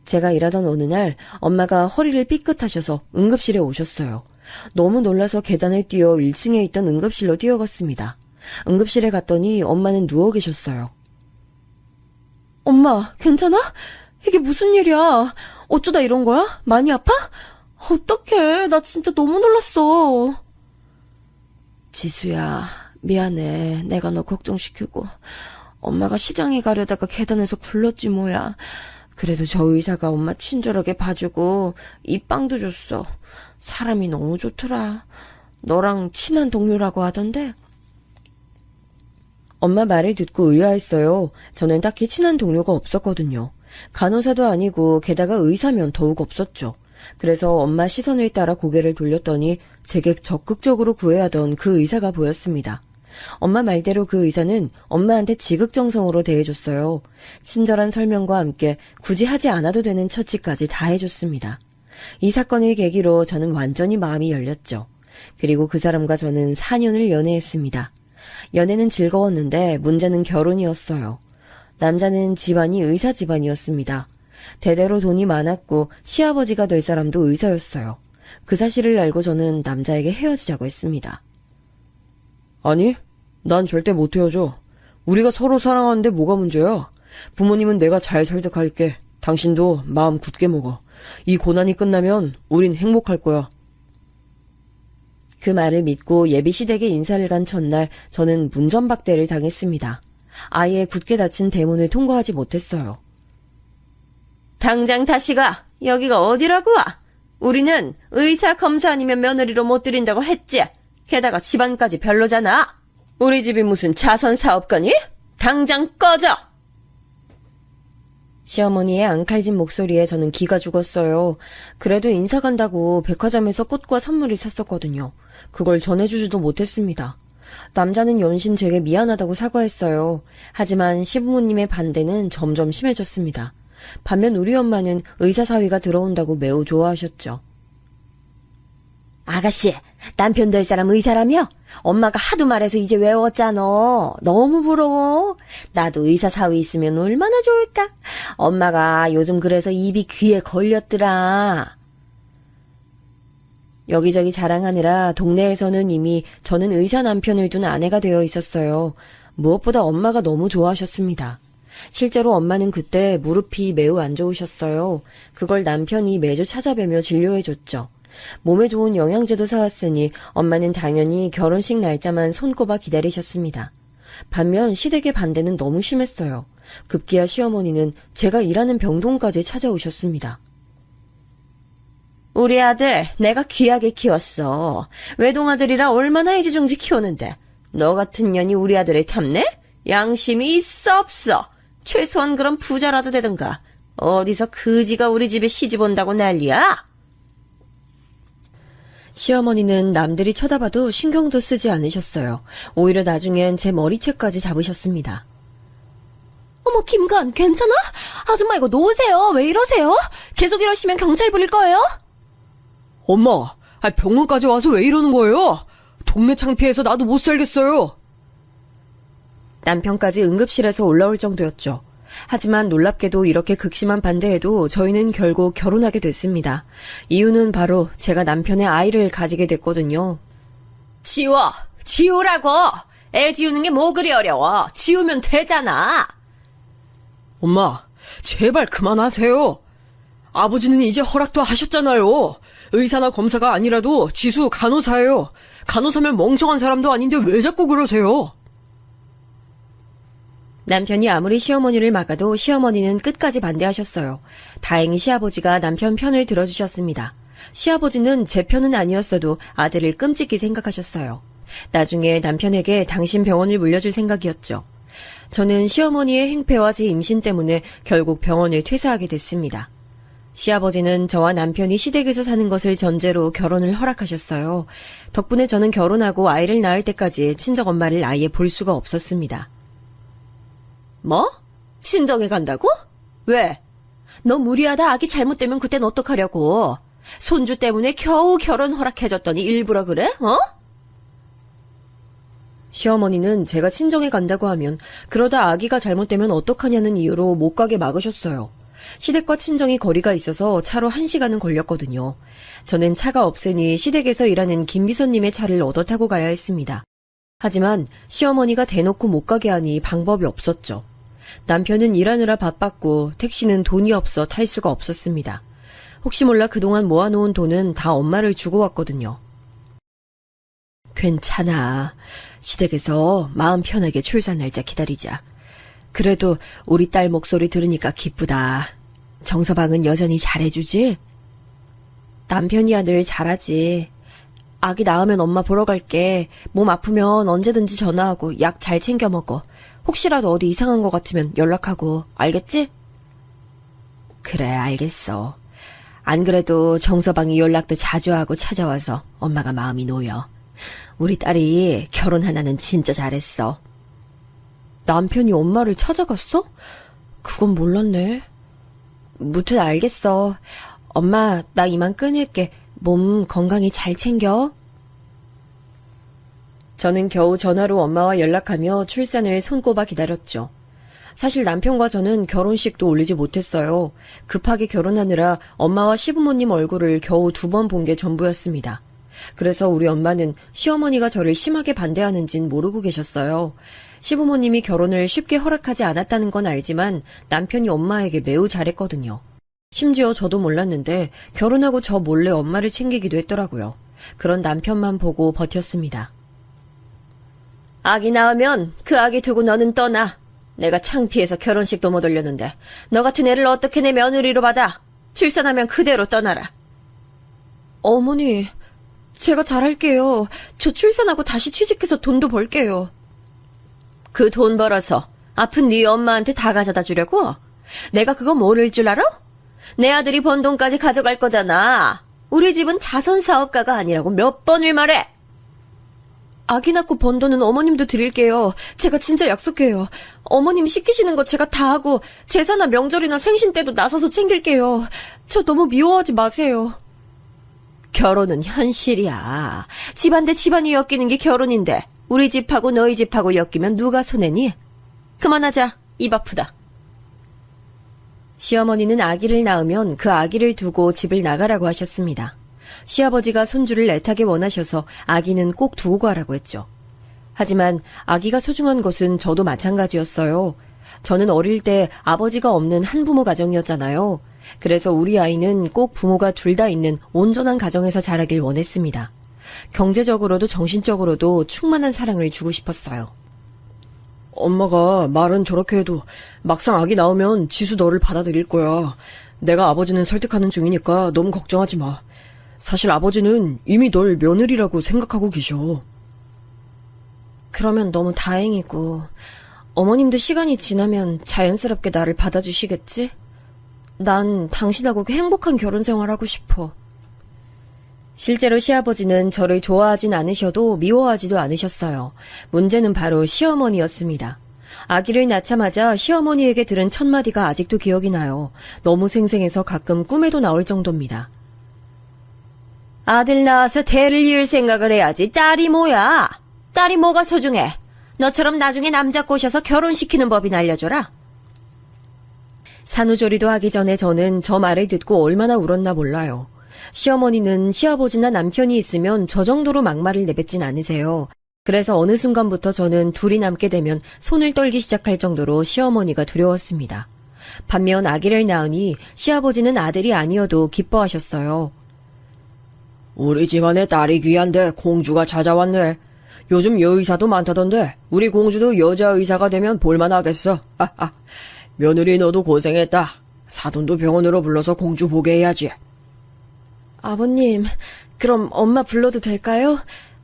B: 제가 일하던 어느 날 엄마가 허리를 삐끗하셔서 응급실에 오셨어요. 너무 놀라서 계단을 뛰어 1층에 있던 응급실로 뛰어갔습니다. 응급실에 갔더니 엄마는 누워 계셨어요. 엄마, 괜찮아? 이게 무슨 일이야? 어쩌다 이런 거야? 많이 아파? 어떡해. 나 진짜 너무 놀랐어. 지수야, 미안해. 내가 너 걱정시키고. 엄마가 시장에 가려다가 계단에서 굴렀지 뭐야. 그래도 저 의사가 엄마 친절하게 봐주고 이 빵도 줬어. 사람이 너무 좋더라. 너랑 친한 동료라고 하던데. 엄마 말을 듣고 의아했어요. 저는 딱히 친한 동료가 없었거든요. 간호사도 아니고 게다가 의사면 더욱 없었죠. 그래서 엄마 시선을 따라 고개를 돌렸더니 제게 적극적으로 구애하던 그 의사가 보였습니다. 엄마 말대로 그 의사는 엄마한테 지극정성으로 대해줬어요. 친절한 설명과 함께 굳이 하지 않아도 되는 처치까지 다 해줬습니다. 이 사건을 계기로 저는 완전히 마음이 열렸죠. 그리고 그 사람과 저는 4년을 연애했습니다. 연애는 즐거웠는데 문제는 결혼이었어요. 남자는 집안이 의사 집안이었습니다. 대대로 돈이 많았고 시아버지가 될 사람도 의사였어요. 그 사실을 알고 저는 남자에게 헤어지자고 했습니다. 아니, 난 절대 못 헤어져. 우리가 서로 사랑하는데 뭐가 문제야? 부모님은 내가 잘 설득할게. 당신도 마음 굳게 먹어. 이 고난이 끝나면 우린 행복할 거야. 그 말을 믿고 예비시댁에 인사를 간 첫날 저는 문전박대를 당했습니다. 아예 굳게 닫힌 대문을 통과하지 못했어요. 당장 다시 가. 여기가 어디라고? 우리는 의사 검사 아니면 며느리로 못 들인다고 했지. 게다가 집안까지 별로잖아. 우리 집이 무슨 자선사업가니? 당장 꺼져! 시어머니의 앙칼진 목소리에 저는 기가 죽었어요. 그래도 인사 간다고 백화점에서 꽃과 선물을 샀었거든요. 그걸 전해주지도 못했습니다. 남자는 연신 제게 미안하다고 사과했어요. 하지만 시부모님의 반대는 점점 심해졌습니다. 반면 우리 엄마는 의사 사위가 들어온다고 매우 좋아하셨죠. 아가씨, 남편 될 사람 의사라며? 엄마가 하도 말해서 이제 외웠잖아. 너무 부러워. 나도 의사 사위 있으면 얼마나 좋을까? 엄마가 요즘 그래서 입이 귀에 걸렸더라. 여기저기 자랑하느라 동네에서는 이미 저는 의사 남편을 둔 아내가 되어 있었어요. 무엇보다 엄마가 너무 좋아하셨습니다. 실제로 엄마는 그때 무릎이 매우 안 좋으셨어요. 그걸 남편이 매주 찾아뵈며 진료해줬죠. 몸에 좋은 영양제도 사왔으니 엄마는 당연히 결혼식 날짜만 손꼽아 기다리셨습니다. 반면 시댁의 반대는 너무 심했어요. 급기야 시어머니는 제가 일하는 병동까지 찾아오셨습니다.
C: 우리 아들 내가 귀하게 키웠어. 외동아들이라 얼마나 애지중지 키우는데 너 같은 년이 우리 아들을 탐내? 양심이 있어 없어? 최소한 그런 부자라도 되든가. 어디서 그지가 우리 집에 시집 온다고 난리야?
B: 시어머니는 남들이 쳐다봐도 신경도 쓰지 않으셨어요. 오히려 나중엔 제 머리채까지 잡으셨습니다.
C: 어머 김관 괜찮아? 아줌마 이거 놓으세요. 왜 이러세요? 계속 이러시면 경찰 부릴 거예요?
D: 엄마, 병원까지 와서 왜 이러는 거예요? 동네 창피해서 나도 못 살겠어요.
B: 남편까지 응급실에서 올라올 정도였죠. 하지만 놀랍게도 이렇게 극심한 반대에도 저희는 결국 결혼하게 됐습니다. 이유는 바로 제가 남편의 아이를 가지게 됐거든요.
C: 지우라고. 애 지우는 게 뭐 그리 어려워. 지우면 되잖아.
D: 엄마, 제발 그만하세요. 아버지는 이제 허락도 하셨잖아요. 의사나 검사가 아니라도 지수 간호사예요. 간호사면 멍청한 사람도 아닌데 왜 자꾸 그러세요?
B: 남편이 아무리 시어머니를 막아도 시어머니는 끝까지 반대하셨어요. 다행히 시아버지가 남편 편을 들어주셨습니다. 시아버지는 제 편은 아니었어도 아들을 끔찍히 생각하셨어요. 나중에 남편에게 당신 병원을 물려줄 생각이었죠. 저는 시어머니의 행패와 제 임신 때문에 결국 병원을 퇴사하게 됐습니다. 시아버지는 저와 남편이 시댁에서 사는 것을 전제로 결혼을 허락하셨어요. 덕분에 저는 결혼하고 아이를 낳을 때까지 친정엄마를 아예 볼 수가 없었습니다.
C: 뭐? 친정에 간다고? 왜? 너 무리하다 아기 잘못되면 그땐 어떡하려고? 손주 때문에 겨우 결혼 허락해줬더니 일부러 그래? 어?
B: 시어머니는 제가 친정에 간다고 하면 그러다 아기가 잘못되면 어떡하냐는 이유로 못 가게 막으셨어요. 시댁과 친정이 거리가 있어서 차로 1시간은 걸렸거든요. 저는 차가 없으니 시댁에서 일하는 김 비서님의 차를 얻어 타고 가야 했습니다. 하지만 시어머니가 대놓고 못 가게 하니 방법이 없었죠. 남편은 일하느라 바빴고 택시는 돈이 없어 탈 수가 없었습니다. 혹시 몰라 그동안 모아놓은 돈은 다 엄마를 주고 왔거든요. 괜찮아. 시댁에서 마음 편하게 출산 날짜 기다리자. 그래도 우리 딸 목소리 들으니까 기쁘다. 정서방은 여전히 잘해주지? 남편이야 늘 잘하지. 아기 낳으면 엄마 보러 갈게. 몸 아프면 언제든지 전화하고 약 잘 챙겨 먹어. 혹시라도 어디 이상한 것 같으면 연락하고. 알겠지? 그래, 알겠어. 안 그래도 정서방이 연락도 자주 하고 찾아와서 엄마가 마음이 놓여. 우리 딸이 결혼 하나는 진짜 잘했어. 남편이 엄마를 찾아갔어? 그건 몰랐네. 무튼 알겠어. 엄마, 나 이만 끊을게. 몸 건강히 잘 챙겨. 저는 겨우 전화로 엄마와 연락하며 출산을 손꼽아 기다렸죠. 사실 남편과 저는 결혼식도 올리지 못했어요. 급하게 결혼하느라 엄마와 시부모님 얼굴을 겨우 2번 본 게 전부였습니다. 그래서 우리 엄마는 시어머니가 저를 심하게 반대하는진 모르고 계셨어요. 시부모님이 결혼을 쉽게 허락하지 않았다는 건 알지만 남편이 엄마에게 매우 잘했거든요. 심지어 저도 몰랐는데 결혼하고 저 몰래 엄마를 챙기기도 했더라고요. 그런 남편만 보고 버텼습니다.
C: 아기 낳으면 그 아기 두고 너는 떠나. 내가 창피해서 결혼식도 못 올렸는데 너 같은 애를 어떻게 내 며느리로 받아? 출산하면 그대로 떠나라.
B: 어머니, 제가 잘할게요. 저 출산하고 다시 취직해서 돈도 벌게요.
C: 그 돈 벌어서 아픈 네 엄마한테 다 가져다 주려고? 내가 그거 모를 줄 알아? 내 아들이 번 돈까지 가져갈 거잖아. 우리 집은 자선사업가가 아니라고 몇 번을 말해.
B: 아기 낳고 번 돈은 어머님도 드릴게요. 제가 진짜 약속해요. 어머님 시키시는 거 제가 다 하고 제사나 명절이나 생신 때도 나서서 챙길게요. 저 너무 미워하지 마세요.
C: 결혼은 현실이야. 집안 대 집안이 엮이는 게 결혼인데 우리 집하고 너희 집하고 엮이면 누가 손해니? 그만하자. 입 아프다.
B: 시어머니는 아기를 낳으면 그 아기를 두고 집을 나가라고 하셨습니다. 시아버지가 손주를 애타게 원하셔서 아기는 꼭 두고 가라고 했죠. 하지만 아기가 소중한 것은 저도 마찬가지였어요. 저는 어릴 때 아버지가 없는 한부모 가정이었잖아요. 그래서 우리 아이는 꼭 부모가 둘 다 있는 온전한 가정에서 자라길 원했습니다. 경제적으로도 정신적으로도 충만한 사랑을 주고 싶었어요.
D: 엄마가 말은 저렇게 해도 막상 아기 나오면 지수 너를 받아들일 거야. 내가 아버지는 설득하는 중이니까 너무 걱정하지 마. 사실 아버지는 이미 널 며느리라고 생각하고 계셔.
B: 그러면 너무 다행이고, 어머님도 시간이 지나면 자연스럽게 나를 받아주시겠지? 난 당신하고 행복한 결혼 생활하고 싶어. 실제로 시아버지는 저를 좋아하진 않으셔도 미워하지도 않으셨어요. 문제는 바로 시어머니였습니다. 아기를 낳자마자 시어머니에게 들은 첫 마디가 아직도 기억이 나요. 너무 생생해서 가끔 꿈에도 나올 정도입니다.
C: 아들 낳아서 대를 이을 생각을 해야지. 딸이 뭐야? 딸이 뭐가 소중해? 너처럼 나중에 남자 꼬셔서 결혼시키는 법이나 알려줘라.
B: 산후조리도 하기 전에 저는 저 말을 듣고 얼마나 울었나 몰라요. 시어머니는 시아버지나 남편이 있으면 저 정도로 막말을 내뱉진 않으세요. 그래서 어느 순간부터 저는 둘이 남게 되면 손을 떨기 시작할 정도로 시어머니가 두려웠습니다. 반면 아기를 낳으니 시아버지는 아들이 아니어도 기뻐하셨어요.
D: 우리 집안에 딸이 귀한데 공주가 찾아왔네. 요즘 여의사도 많다던데 우리 공주도 여자 의사가 되면 볼만하겠어. 하하. 며느리 너도 고생했다. 사돈도 병원으로 불러서 공주 보게 해야지.
B: 아버님, 그럼 엄마 불러도 될까요?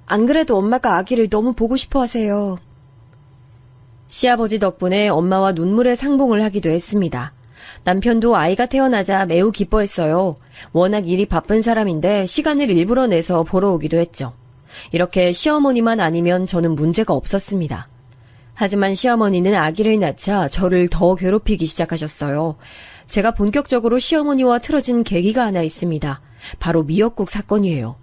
B: 안 그래도 엄마가 아기를 너무 보고 싶어 하세요. 시아버지 덕분에 엄마와 눈물의 상봉을 하기도 했습니다. 남편도 아이가 태어나자 매우 기뻐했어요. 워낙 일이 바쁜 사람인데 시간을 일부러 내서 보러 오기도 했죠. 이렇게 시어머니만 아니면 저는 문제가 없었습니다. 하지만 시어머니는 아기를 낳자 저를 더 괴롭히기 시작하셨어요. 제가 본격적으로 시어머니와 틀어진 계기가 하나 있습니다. 바로 미역국 사건이에요.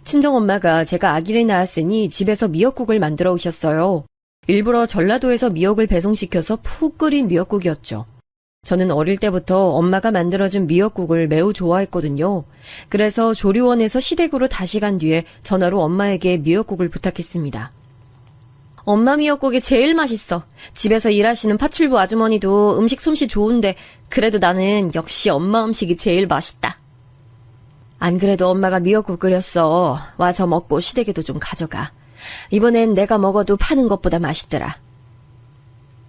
B: 친정엄마가 제가 아기를 낳았으니 집에서 미역국을 만들어 오셨어요. 일부러 전라도에서 미역을 배송시켜서 푹 끓인 미역국이었죠. 저는 어릴 때부터 엄마가 만들어준 미역국을 매우 좋아했거든요. 그래서 조리원에서 시댁으로 다시 간 뒤에 전화로 엄마에게 미역국을 부탁했습니다. 엄마 미역국이 제일 맛있어. 집에서 일하시는 파출부 아주머니도 음식 솜씨 좋은데 그래도 나는 역시 엄마 음식이 제일 맛있다. 안 그래도 엄마가 미역국 끓였어. 와서 먹고 시댁에도 좀 가져가. 이번엔 내가 먹어도 파는 것보다 맛있더라.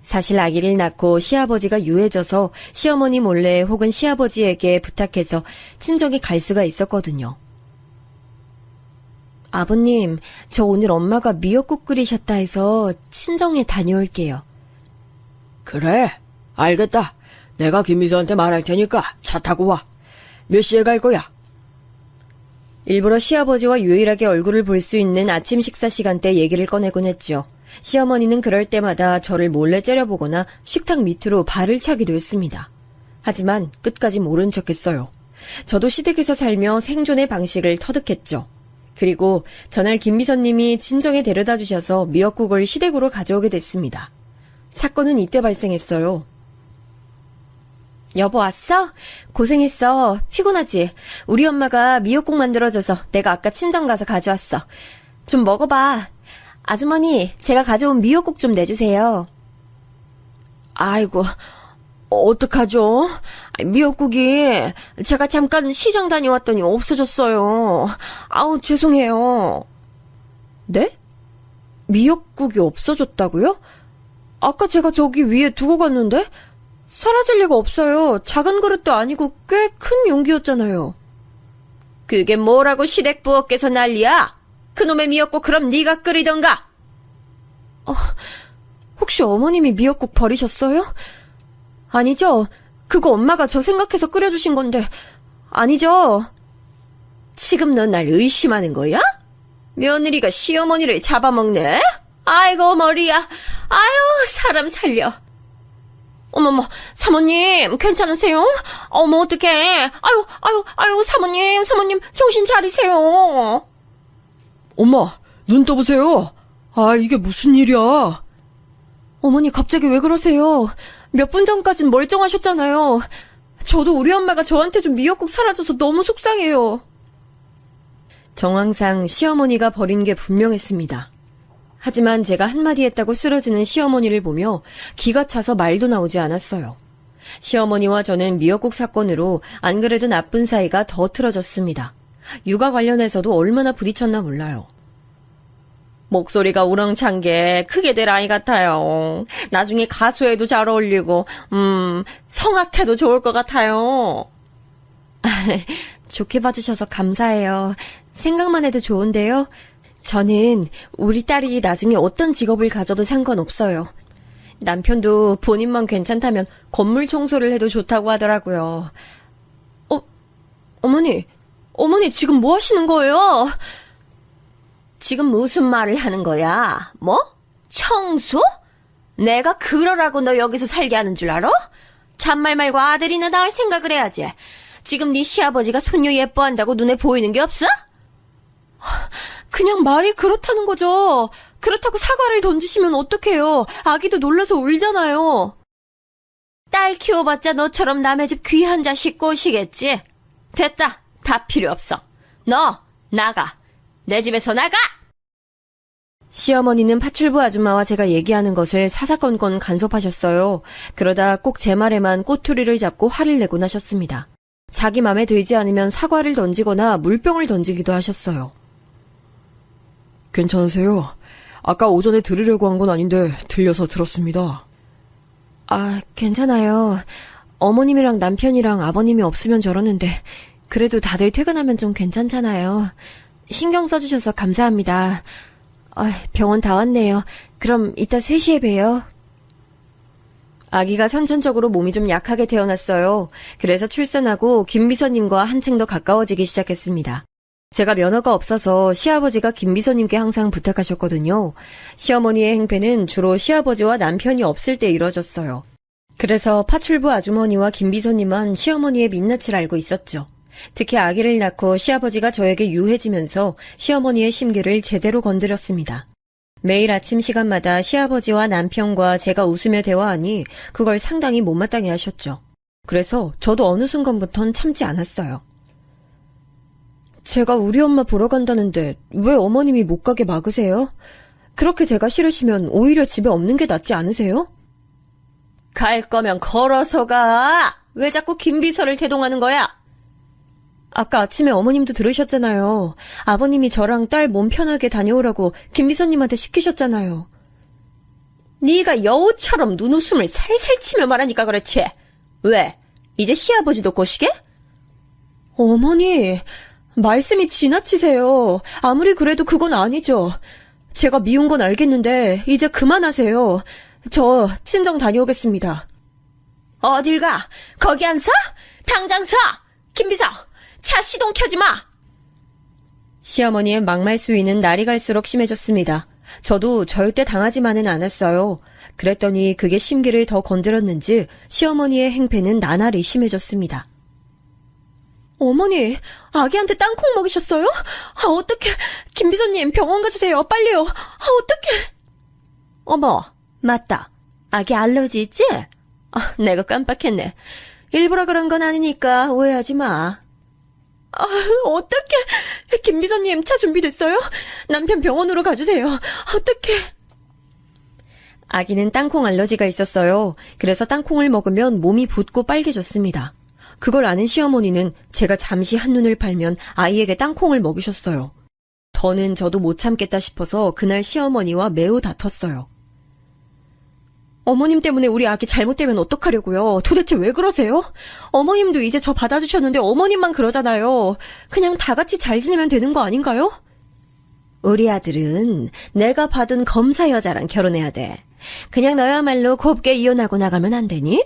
B: 사실 아기를 낳고 시아버지가 유해져서 시어머니 몰래 혹은 시아버지에게 부탁해서 친정에 갈 수가 있었거든요. 아버님, 저 오늘 엄마가 미역국 끓이셨다 해서 친정에 다녀올게요.
D: 그래, 알겠다. 내가 김미수한테 말할 테니까 차 타고 와. 몇 시에 갈 거야?
B: 일부러 시아버지와 유일하게 얼굴을 볼 수 있는 아침 식사 시간대 얘기를 꺼내곤 했죠. 시어머니는 그럴 때마다 저를 몰래 째려보거나 식탁 밑으로 발을 차기도 했습니다. 하지만 끝까지 모른 척했어요. 저도 시댁에서 살며 생존의 방식을 터득했죠. 그리고 전날 김미선님이 친정에 데려다 주셔서 미역국을 시댁으로 가져오게 됐습니다. 사건은 이때 발생했어요. 여보 왔어? 고생했어. 피곤하지? 우리 엄마가 미역국 만들어줘서 내가 아까 친정 가서 가져왔어. 좀 먹어봐. 아주머니, 제가 가져온 미역국 좀 내주세요.
D: 아이고, 어떡하죠? 미역국이 제가 잠깐 시장 다녀왔더니 없어졌어요. 아우, 죄송해요.
B: 네? 미역국이 없어졌다고요? 아까 제가 저기 위에 두고 갔는데? 사라질 리가 없어요. 작은 그릇도 아니고 꽤 큰 용기였잖아요.
C: 그게 뭐라고 시댁 부엌에서 난리야? 그놈의 미역국 그럼 네가 끓이던가.
B: 혹시 어머님이 미역국 버리셨어요? 아니죠. 그거 엄마가 저 생각해서 끓여주신 건데. 아니죠.
C: 지금 넌 날 의심하는 거야? 며느리가 시어머니를 잡아먹네? 아이고 머리야. 아유 사람 살려. 어머머 사모님 괜찮으세요? 어머 어떡해. 아유 사모님 정신 차리세요.
D: 엄마, 눈 떠보세요. 아, 이게 무슨 일이야?
B: 어머니 갑자기 왜 그러세요? 몇 분 전까진 멀쩡하셨잖아요. 저도 우리 엄마가 저한테 준 미역국 사라져서 너무 속상해요. 정황상 시어머니가 버린 게 분명했습니다. 하지만 제가 한마디 했다고 쓰러지는 시어머니를 보며 기가 차서 말도 나오지 않았어요. 시어머니와 저는 미역국 사건으로 안 그래도 나쁜 사이가 더 틀어졌습니다. 육아 관련해서도 얼마나 부딪혔나 몰라요. 목소리가 우렁찬 게 크게 될 아이 같아요. 나중에 가수에도 잘 어울리고, 성악해도 좋을 것 같아요. 좋게 봐주셔서 감사해요. 생각만 해도 좋은데요. 저는 우리 딸이 나중에 어떤 직업을 가져도 상관없어요. 남편도 본인만 괜찮다면 건물 청소를 해도 좋다고 하더라고요. 어머니 지금 뭐 하시는 거예요? 지금 무슨 말을 하는 거야? 뭐? 청소? 내가 그러라고 너 여기서 살게 하는 줄 알아? 잔말 말고 아들이나 낳을 생각을 해야지. 지금 네 시아버지가 손녀 예뻐한다고 눈에 보이는 게 없어? 그냥 말이 그렇다는 거죠. 그렇다고 사과를 던지시면 어떡해요. 아기도 놀라서 울잖아요. 딸 키워봤자 너처럼 남의 집 귀한 자식 꼬시겠지. 됐다. 다 필요 없어. 너 나가. 내 집에서 나가! 시어머니는 파출부 아줌마와 제가 얘기하는 것을 사사건건 간섭하셨어요. 그러다 꼭 제 말에만 꼬투리를 잡고 화를 내곤 하셨습니다. 자기 맘에 들지 않으면 사과를 던지거나 물병을 던지기도 하셨어요.
D: 괜찮으세요? 아까 오전에 들으려고 한 건 아닌데 들려서 들었습니다.
B: 괜찮아요. 어머님이랑 남편이랑 아버님이 없으면 저러는데 그래도 다들 퇴근하면 좀 괜찮잖아요. 신경 써주셔서 감사합니다. 병원 다 왔네요. 그럼 이따 3시에 봬요. 아기가 선천적으로 몸이 좀 약하게 태어났어요. 그래서 출산하고 김비서님과 한층 더 가까워지기 시작했습니다. 제가 면허가 없어서 시아버지가 김비서님께 항상 부탁하셨거든요. 시어머니의 행패는 주로 시아버지와 남편이 없을 때 이뤄졌어요. 그래서 파출부 아주머니와 김비서님은 시어머니의 민낯을 알고 있었죠. 특히 아기를 낳고 시아버지가 저에게 유해지면서 시어머니의 심기를 제대로 건드렸습니다. 매일 아침 시간마다 시아버지와 남편과 제가 웃으며 대화하니 그걸 상당히 못마땅해 하셨죠. 그래서 저도 어느 순간부턴 참지 않았어요. 제가 우리 엄마 보러 간다는데 왜 어머님이 못 가게 막으세요? 그렇게 제가 싫으시면 오히려 집에 없는 게 낫지 않으세요? 갈 거면 걸어서 가! 왜 자꾸 김비서를 대동하는 거야? 아까 아침에 어머님도 들으셨잖아요. 아버님이 저랑 딸 몸 편하게 다녀오라고 김비서님한테 시키셨잖아요. 네가 여우처럼 눈웃음을 살살 치며 말하니까 그렇지. 왜? 이제 시아버지도 꼬시게? 어머니, 말씀이 지나치세요. 아무리 그래도 그건 아니죠. 제가 미운 건 알겠는데 이제 그만하세요. 저 친정 다녀오겠습니다. 어딜 가? 거기 안 서? 당장 서! 김비서! 차 시동 켜지 마! 시어머니의 막말 수위는 날이 갈수록 심해졌습니다. 저도 절대 당하지만은 않았어요. 그랬더니 그게 심기를 더 건드렸는지 시어머니의 행패는 나날이 심해졌습니다. 어머니, 아기한테 땅콩 먹이셨어요? 어떡해. 김비서님 병원 가주세요. 빨리요. 어떡해. 어머, 맞다. 아기 알러지 있지? 내가 깜빡했네. 일부러 그런 건 아니니까 오해하지 마. 어떡해. 김비서님 차 준비됐어요? 남편 병원으로 가주세요. 어떡해. 아기는 땅콩 알러지가 있었어요. 그래서 땅콩을 먹으면 몸이 붓고 빨개졌습니다. 그걸 아는 시어머니는 제가 잠시 한눈을 팔면 아이에게 땅콩을 먹이셨어요. 더는 저도 못 참겠다 싶어서 그날 시어머니와 매우 다퉜어요. 어머님 때문에 우리 아기 잘못되면 어떡하려고요? 도대체 왜 그러세요? 어머님도 이제 저 받아주셨는데 어머님만 그러잖아요. 그냥 다 같이 잘 지내면 되는 거 아닌가요? 우리 아들은 내가 봐둔 검사 여자랑 결혼해야 돼. 그냥 너야말로 곱게 이혼하고 나가면 안 되니?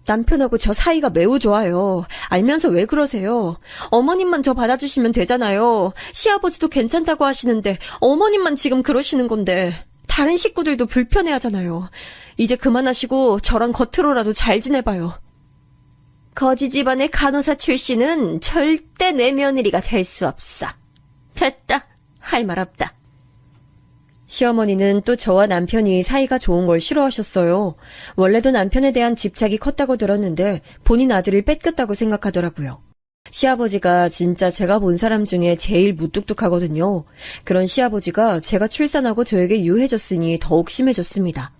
B: 남편하고 저 사이가 매우 좋아요. 알면서 왜 그러세요? 어머님만 저 받아주시면 되잖아요. 시아버지도 괜찮다고 하시는데 어머님만 지금 그러시는 건데 다른 식구들도 불편해하잖아요. 이제 그만하시고 저랑 겉으로라도 잘 지내봐요. 거지 집안의 간호사 출신은 절대 내 며느리가 될 수 없어. 됐다. 할 말 없다. 시어머니는 또 저와 남편이 사이가 좋은 걸 싫어하셨어요. 원래도 남편에 대한 집착이 컸다고 들었는데 본인 아들을 뺏겼다고 생각하더라고요. 시아버지가 진짜 제가 본 사람 중에 제일 무뚝뚝하거든요. 그런 시아버지가 제가 출산하고 저에게 유해졌으니 더욱 심해졌습니다.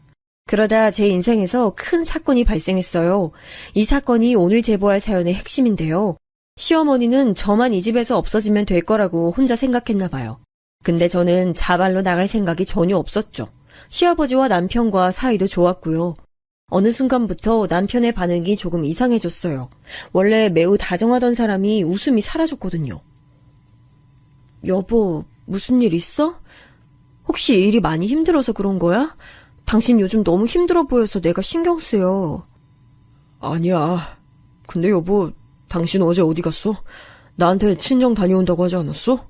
B: 그러다 제 인생에서 큰 사건이 발생했어요. 이 사건이 오늘 제보할 사연의 핵심인데요. 시어머니는 저만 이 집에서 없어지면 될 거라고 혼자 생각했나 봐요. 근데 저는 자발로 나갈 생각이 전혀 없었죠. 시아버지와 남편과 사이도 좋았고요. 어느 순간부터 남편의 반응이 조금 이상해졌어요. 원래 매우 다정하던 사람이 웃음이 사라졌거든요. 여보, 무슨 일 있어? 혹시 일이 많이 힘들어서 그런 거야? 당신 요즘 너무 힘들어 보여서 내가 신경 쓰여.
D: 아니야. 근데 여보, 당신 어제 어디 갔어? 나한테 친정 다녀온다고 하지 않았어?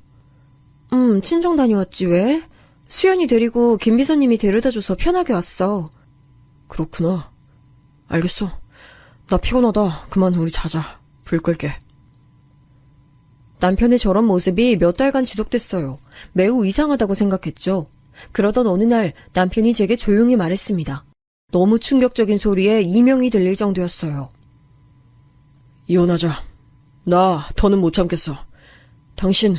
B: 친정 다녀왔지 왜? 수연이 데리고 김 비서님이 데려다줘서 편하게 왔어.
D: 그렇구나. 알겠어. 나 피곤하다. 그만 우리 자자. 불 끌게.
B: 남편의 저런 모습이 몇 달간 지속됐어요. 매우 이상하다고 생각했죠. 그러던 어느 날 남편이 제게 조용히 말했습니다. 너무 충격적인 소리에 이명이 들릴 정도였어요.
D: 이혼하자. 나 더는 못 참겠어. 당신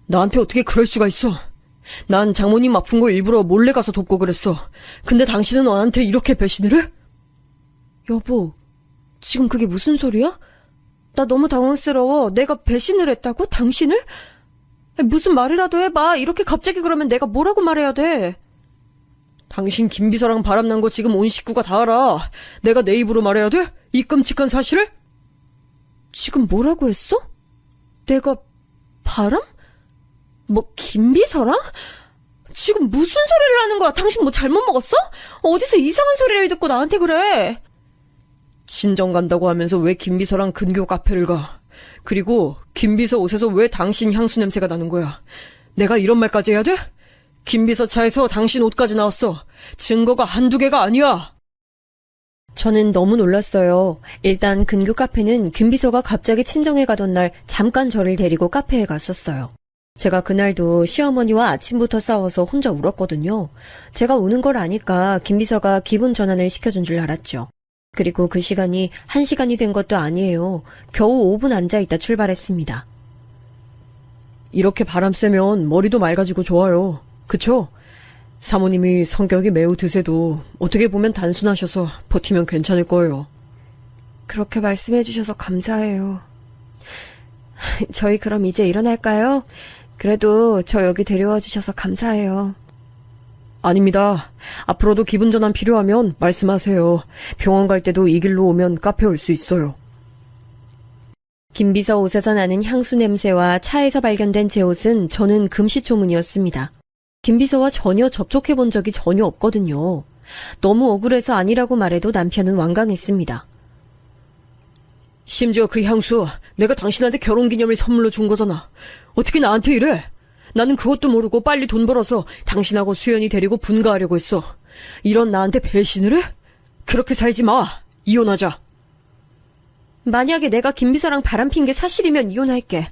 D: 나한테 어떻게 그럴 수가 있어? 난 장모님 아픈 거 일부러 몰래 가서 돕고 그랬어. 근데 당신은 나한테 이렇게 배신을 해?
B: 여보, 지금 그게 무슨 소리야? 나 너무 당황스러워. 내가 배신을 했다고? 당신을? 무슨 말이라도 해봐. 이렇게 갑자기 그러면 내가 뭐라고 말해야 돼?
D: 당신 김비서랑 바람난 거 지금 온 식구가 다 알아. 내가 내 입으로 말해야 돼? 이 끔찍한 사실을?
B: 지금 뭐라고 했어? 내가 바람? 뭐 김비서랑? 지금 무슨 소리를 하는 거야? 당신 뭐 잘못 먹었어? 어디서 이상한 소리를 듣고 나한테 그래?
D: 친정 간다고 하면서 왜 김비서랑 근교 카페를 가? 그리고 김비서 옷에서 왜 당신 향수 냄새가 나는 거야? 내가 이런 말까지 해야 돼? 김비서 차에서 당신 옷까지 나왔어. 증거가 한두 개가 아니야.
B: 저는 너무 놀랐어요. 일단 근교 카페는 김 비서가 갑자기 친정에 가던 날 잠깐 저를 데리고 카페에 갔었어요. 제가 그날도 시어머니와 아침부터 싸워서 혼자 울었거든요. 제가 우는 걸 아니까 김 비서가 기분 전환을 시켜준 줄 알았죠. 그리고 그 시간이 1시간이 된 것도 아니에요. 겨우 5분 앉아있다 출발했습니다.
D: 이렇게 바람 쐬면 머리도 맑아지고 좋아요. 그쵸? 사모님이 성격이 매우 드세도 어떻게 보면 단순하셔서 버티면 괜찮을 거예요.
B: 그렇게 말씀해 주셔서 감사해요. 저희 그럼 이제 일어날까요? 그래도 저 여기 데려와 주셔서 감사해요.
D: 아닙니다. 앞으로도 기분 전환 필요하면 말씀하세요. 병원 갈 때도 이 길로 오면 카페 올 수 있어요.
B: 김비서 옷에서 나는 향수 냄새와 차에서 발견된 제 옷은 저는 금시초문이었습니다. 김비서와 전혀 접촉해 본 적이 전혀 없거든요. 너무 억울해서 아니라고 말해도 남편은 완강했습니다.
D: 심지어 그 향수 내가 당신한테 결혼기념일 선물로 준 거잖아. 어떻게 나한테 이래? 나는 그것도 모르고 빨리 돈 벌어서 당신하고 수연이 데리고 분가하려고 했어. 이런 나한테 배신을 해? 그렇게 살지 마. 이혼하자.
B: 만약에 내가 김비서랑 바람핀 게 사실이면 이혼할게.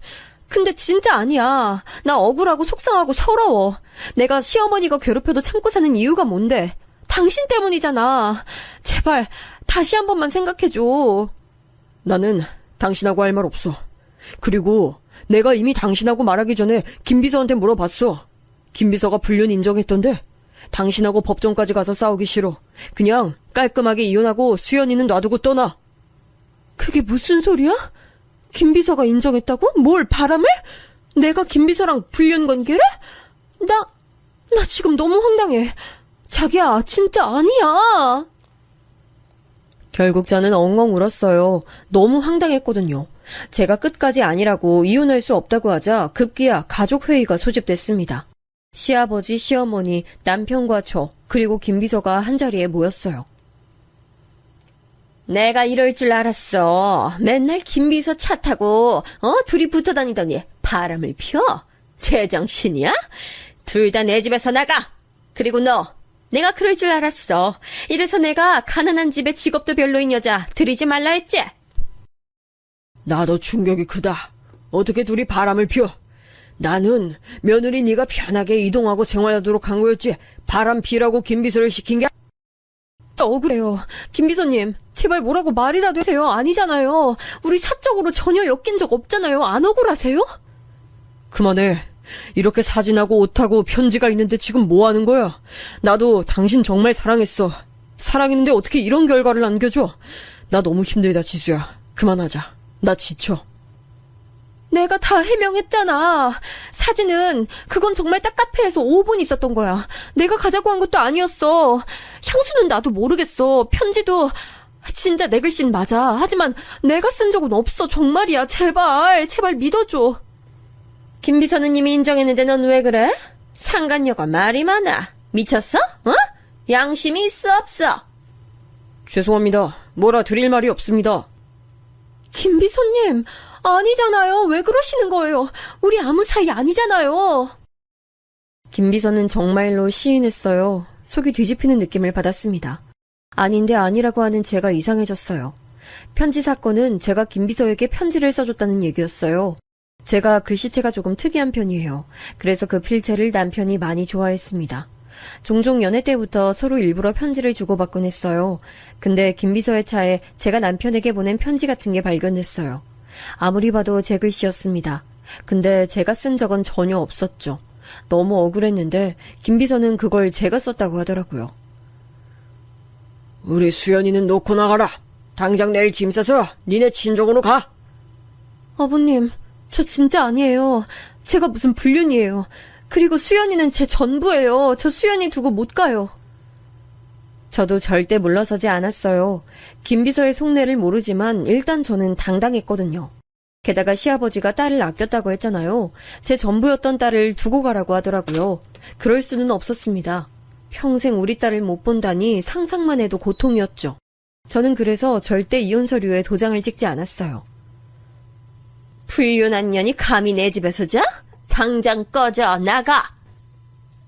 B: 근데 진짜 아니야. 나 억울하고 속상하고 서러워. 내가 시어머니가 괴롭혀도 참고 사는 이유가 뭔데? 당신 때문이잖아. 제발 다시 한 번만 생각해줘.
D: 나는 당신하고 할 말 없어. 그리고 내가 이미 당신하고 말하기 전에 김비서한테 물어봤어. 김비서가 불륜 인정했던데 당신하고 법정까지 가서 싸우기 싫어. 그냥 깔끔하게 이혼하고 수연이는 놔두고 떠나.
B: 그게 무슨 소리야? 김비서가 인정했다고? 뭘 바람을? 내가 김비서랑 불륜 관계를? 나 지금 너무 황당해. 자기야, 진짜 아니야. 결국 저는 엉엉 울었어요. 너무 황당했거든요. 제가 끝까지 아니라고 이혼할 수 없다고 하자 급기야 가족회의가 소집됐습니다. 시아버지, 시어머니, 남편과 저, 그리고 김비서가 한자리에 모였어요. 내가 이럴 줄 알았어. 맨날 김비서 차 타고 둘이 붙어 다니더니 바람을 피워? 제정신이야? 둘 다 내 집에서 나가. 그리고 너, 내가 그럴 줄 알았어. 이래서 내가 가난한 집에 직업도 별로인 여자 들이지 말라 했지?
D: 나도 충격이 크다. 어떻게 둘이 바람을 피워? 나는 며느리 네가 편하게 이동하고 생활하도록 한 거였지 바람 피라고 김비서를 시킨 게.
B: 억울해요. 김비서님, 제발 뭐라고 말이라도 해요. 아니잖아요. 우리 사적으로 전혀 엮인 적 없잖아요. 안 억울하세요?
D: 그만해. 이렇게 사진하고 옷하고 편지가 있는데 지금 뭐 하는 거야? 나도 당신 정말 사랑했어. 사랑했는데 어떻게 이런 결과를 안겨줘? 나 너무 힘들다, 지수야. 그만하자. 나 지쳐.
B: 내가 다 해명했잖아. 사진은 그건 정말 딱 카페에서 5분 있었던 거야. 내가 가자고 한 것도 아니었어. 향수는 나도 모르겠어. 편지도 진짜 내 글씨는 맞아. 하지만 내가 쓴 적은 없어. 정말이야. 제발 믿어줘.
C: 김 비서는님이 인정했는데 넌 왜 그래? 상간녀가 말이 많아. 미쳤어? 어? 양심이 있어 없어?
D: 죄송합니다. 뭐라 드릴 말이 없습니다.
B: 김 비서님, 아니잖아요. 왜 그러시는 거예요? 우리 아무 사이 아니잖아요. 김 비서는 정말로 시인했어요. 속이 뒤집히는 느낌을 받았습니다. 아닌데 아니라고 하는 제가 이상해졌어요. 편지 사건은 제가 김 비서에게 편지를 써줬다는 얘기였어요. 제가 글씨체가 조금 특이한 편이에요. 그래서 그 필체를 남편이 많이 좋아했습니다. 종종 연애 때부터 서로 일부러 편지를 주고받곤 했어요. 근데 김 비서의 차에 제가 남편에게 보낸 편지 같은 게 발견됐어요. 아무리 봐도 제 글씨였습니다. 근데 제가 쓴 적은 전혀 없었죠. 너무 억울했는데 김 비서는 그걸 제가 썼다고 하더라고요.
D: 우리 수연이는 놓고 나가라. 당장 내일 짐 싸서 니네 친정으로 가.
B: 아버님, 저 진짜 아니에요. 제가 무슨 불륜이에요. 그리고 수연이는 제 전부예요. 저 수연이 두고 못 가요. 저도 절대 물러서지 않았어요. 김 비서의 속내를 모르지만 일단 저는 당당했거든요. 게다가 시아버지가 딸을 아꼈다고 했잖아요. 제 전부였던 딸을 두고 가라고 하더라고요. 그럴 수는 없었습니다. 평생 우리 딸을 못 본다니 상상만 해도 고통이었죠. 저는 그래서 절대 이혼 서류에 도장을 찍지 않았어요.
C: 불륜한 년이 감히 내 집에서 자? 당장 꺼져 나가.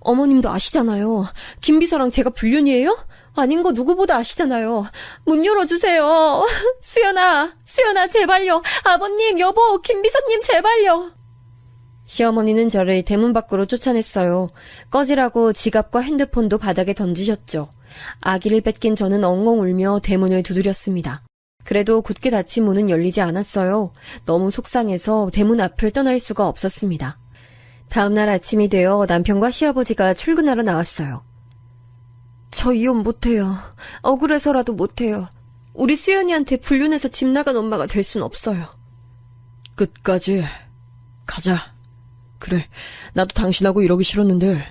B: 어머님도 아시잖아요. 김 비서랑 제가 불륜이에요? 아닌 거 누구보다 아시잖아요. 문 열어주세요. 수연아, 제발요. 아버님, 여보, 김 비서님, 제발요. 시어머니는 저를 대문 밖으로 쫓아냈어요. 꺼지라고 지갑과 핸드폰도 바닥에 던지셨죠. 아기를 뺏긴 저는 엉엉 울며 대문을 두드렸습니다. 그래도 굳게 닫힌 문은 열리지 않았어요. 너무 속상해서 대문 앞을 떠날 수가 없었습니다. 다음날 아침이 되어 남편과 시아버지가 출근하러 나왔어요. 저 이혼 못해요. 억울해서라도 못해요. 우리 수연이한테 불륜해서 집 나간 엄마가 될 순 없어요.
D: 끝까지 가자. 그래, 나도 당신하고 이러기 싫었는데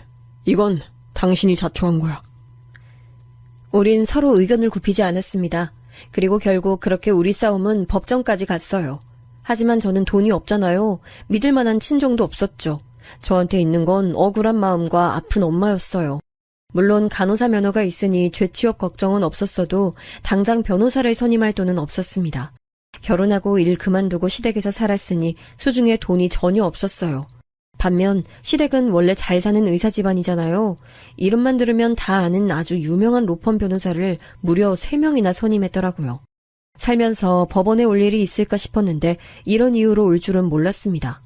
D: 이건 당신이 자초한 거야.
B: 우린 서로 의견을 굽히지 않았습니다. 그리고 결국 그렇게 우리 싸움은 법정까지 갔어요. 하지만 저는 돈이 없잖아요. 믿을 만한 친정도 없었죠. 저한테 있는 건 억울한 마음과 아픈 엄마였어요. 물론 간호사 면허가 있으니 죄취업 걱정은 없었어도 당장 변호사를 선임할 돈은 없었습니다. 결혼하고 일 그만두고 시댁에서 살았으니 수중에 돈이 전혀 없었어요. 반면 시댁은 원래 잘 사는 의사 집안이잖아요. 이름만 들으면 다 아는 아주 유명한 로펌 변호사를 무려 3명이나 선임했더라고요. 살면서 법원에 올 일이 있을까 싶었는데 이런 이유로 올 줄은 몰랐습니다.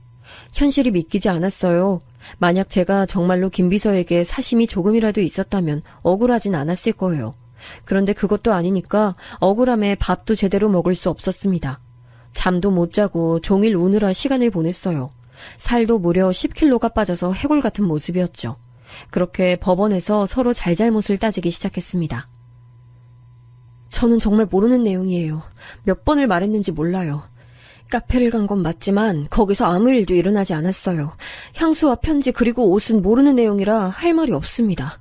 B: 현실이 믿기지 않았어요. 만약 제가 정말로 김 비서에게 사심이 조금이라도 있었다면 억울하진 않았을 거예요. 그런데 그것도 아니니까 억울함에 밥도 제대로 먹을 수 없었습니다. 잠도 못 자고 종일 우느라 시간을 보냈어요. 살도 무려 10kg가 빠져서 해골 같은 모습이었죠. 그렇게 법원에서 서로 잘잘못을 따지기 시작했습니다. 저는 정말 모르는 내용이에요. 몇 번을 말했는지 몰라요. 카페를 간 건 맞지만 거기서 아무 일도 일어나지 않았어요. 향수와 편지 그리고 옷은 모르는 내용이라 할 말이 없습니다.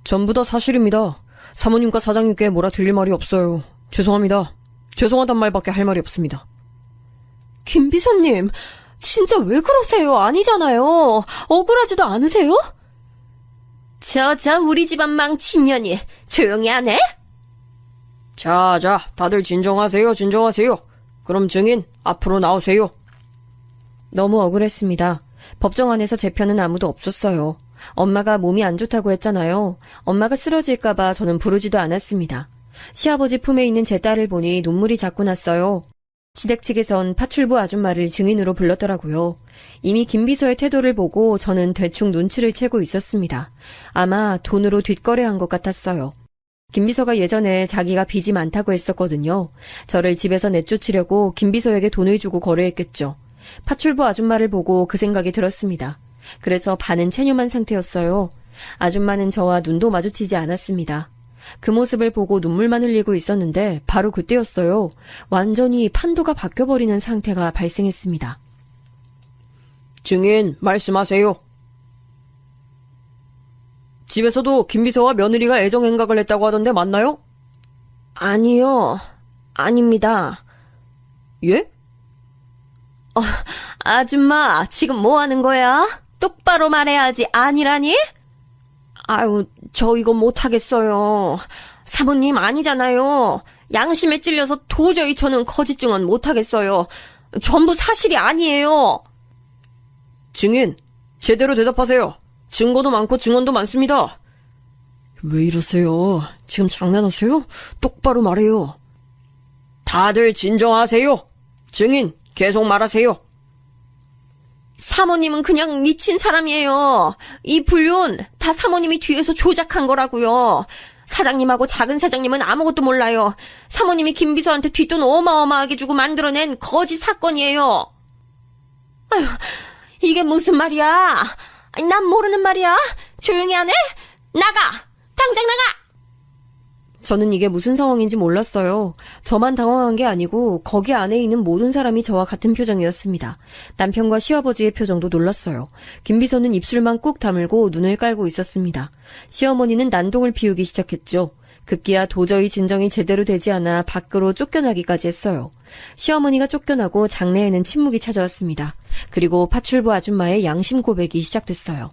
D: 전부 다 사실입니다. 사모님과 사장님께 뭐라 드릴 말이 없어요. 죄송합니다. 죄송하단 말밖에 할 말이 없습니다.
B: 김 비서님, 진짜 왜 그러세요? 아니잖아요. 억울하지도 않으세요?
C: 저 우리 집안 망친년이 조용히 안 해?
D: 자, 다들 진정하세요. 그럼 증인 앞으로 나오세요.
B: 너무 억울했습니다. 법정 안에서 제 편은 아무도 없었어요. 엄마가 몸이 안 좋다고 했잖아요. 엄마가 쓰러질까봐 저는 부르지도 않았습니다. 시아버지 품에 있는 제 딸을 보니 눈물이 자꾸 났어요. 시댁 측에선 파출부 아줌마를 증인으로 불렀더라고요. 이미 김 비서의 태도를 보고 저는 대충 눈치를 채고 있었습니다. 아마 돈으로 뒷거래한 것 같았어요. 김비서가 예전에 자기가 빚이 많다고 했었거든요. 저를 집에서 내쫓으려고 김비서에게 돈을 주고 거래했겠죠. 파출부 아줌마를 보고 그 생각이 들었습니다. 그래서 반은 체념한 상태였어요. 아줌마는 저와 눈도 마주치지 않았습니다. 그 모습을 보고 눈물만 흘리고 있었는데 바로 그때였어요. 완전히 판도가 바뀌어버리는 상태가 발생했습니다.
D: 증인, 말씀하세요. 집에서도 김비서와 며느리가 애정행각을 했다고 하던데 맞나요?
C: 아니요. 아닙니다.
D: 예?
C: 아줌마, 지금 뭐 하는 거야? 똑바로 말해야지. 아니라니? 아유, 저 이거 못하겠어요. 사모님 아니잖아요. 양심에 찔려서 도저히 저는 거짓 증언 못하겠어요. 전부 사실이 아니에요.
D: 증인, 제대로 대답하세요. 증거도 많고 증언도 많습니다. 왜 이러세요? 지금 장난하세요? 똑바로 말해요. 다들 진정하세요. 증인, 계속 말하세요.
C: 사모님은 그냥 미친 사람이에요. 이 불륜 다 사모님이 뒤에서 조작한 거라고요. 사장님하고 작은 사장님은 아무것도 몰라요. 사모님이 김비서한테 뒷돈 어마어마하게 주고 만들어낸 거짓 사건이에요. 아휴, 이게 무슨 말이야? 아니, 난 모르는 말이야. 조용히 하네? 나가! 당장 나가!
B: 저는 이게 무슨 상황인지 몰랐어요. 저만 당황한 게 아니고 거기 안에 있는 모든 사람이 저와 같은 표정이었습니다. 남편과 시아버지의 표정도 놀랐어요. 김비서는 입술만 꾹 다물고 눈을 깔고 있었습니다. 시어머니는 난동을 피우기 시작했죠. 급기야 도저히 진정이 제대로 되지 않아 밖으로 쫓겨나기까지 했어요. 시어머니가 쫓겨나고 장내에는 침묵이 찾아왔습니다. 그리고 파출부 아줌마의 양심 고백이 시작됐어요.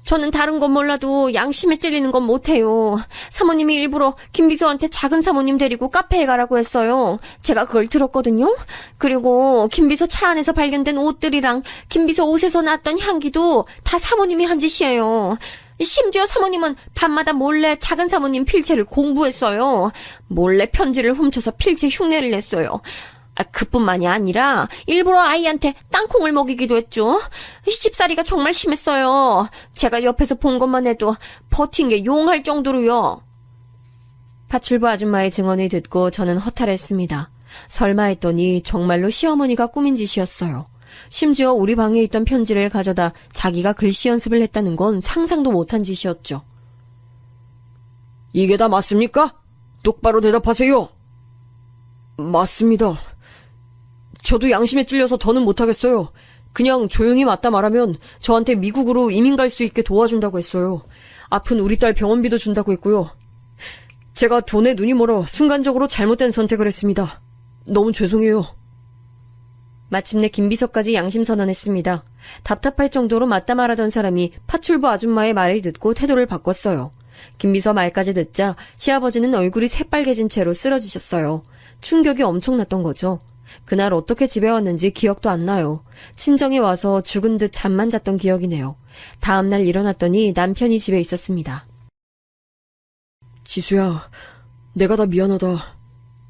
C: 저는 다른 건 몰라도 양심에 찔리는 건 못해요. 사모님이 일부러 김비서한테 작은 사모님 데리고 카페에 가라고 했어요. 제가 그걸 들었거든요. 그리고 김비서 차 안에서 발견된 옷들이랑 김비서 옷에서 났던 향기도 다 사모님이 한 짓이에요. 심지어 사모님은 밤마다 몰래 작은 사모님 필체를 공부했어요. 몰래 편지를 훔쳐서 필체 흉내를 냈어요. 그뿐만이 아니라 일부러 아이한테 땅콩을 먹이기도 했죠. 시집살이가 정말 심했어요. 제가 옆에서 본 것만 해도 버틴 게 용할 정도로요.
B: 파출부 아줌마의 증언을 듣고 저는 허탈했습니다. 설마 했더니 정말로 시어머니가 꾸민 짓이었어요. 심지어 우리 방에 있던 편지를 가져다 자기가 글씨 연습을 했다는 건 상상도 못한 짓이었죠.
D: 이게 다 맞습니까? 똑바로 대답하세요. 맞습니다. 저도 양심에 찔려서 더는 못하겠어요. 그냥 조용히 맞다 말하면 저한테 미국으로 이민 갈 수 있게 도와준다고 했어요. 아픈 우리 딸 병원비도 준다고 했고요. 제가 돈에 눈이 멀어 순간적으로 잘못된 선택을 했습니다. 너무 죄송해요.
B: 마침내 김비서까지 양심 선언했습니다. 답답할 정도로 맞다 말하던 사람이 파출부 아줌마의 말을 듣고 태도를 바꿨어요. 김비서 말까지 듣자 시아버지는 얼굴이 새빨개진 채로 쓰러지셨어요. 충격이 엄청났던 거죠. 그날 어떻게 집에 왔는지 기억도 안 나요. 친정에 와서 죽은 듯 잠만 잤던 기억이네요. 다음날 일어났더니 남편이 집에 있었습니다.
D: 지수야, 내가 다 미안하다.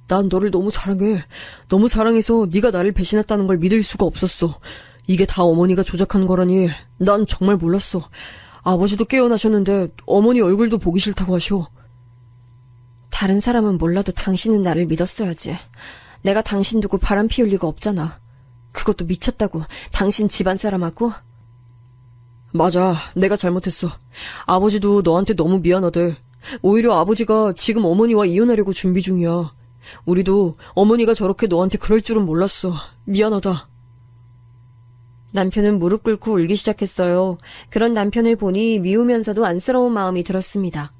D: 난 너를 너무 사랑해. 너무 사랑해서 네가 나를 배신했다는 걸 믿을 수가 없었어. 이게 다 어머니가 조작한 거라니 난 정말 몰랐어. 아버지도 깨어나셨는데 어머니 얼굴도 보기 싫다고 하셔.
B: 다른 사람은 몰라도 당신은 나를 믿었어야지. 내가 당신 두고 바람 피울 리가 없잖아. 그것도 미쳤다고. 당신 집안 사람하고?
D: 맞아, 내가 잘못했어. 아버지도 너한테 너무 미안하대. 오히려 아버지가 지금 어머니와 이혼하려고 준비 중이야. 우리도 어머니가 저렇게 너한테 그럴 줄은 몰랐어. 미안하다.
B: 남편은 무릎 꿇고 울기 시작했어요. 그런 남편을 보니 미우면서도 안쓰러운 마음이 들었습니다.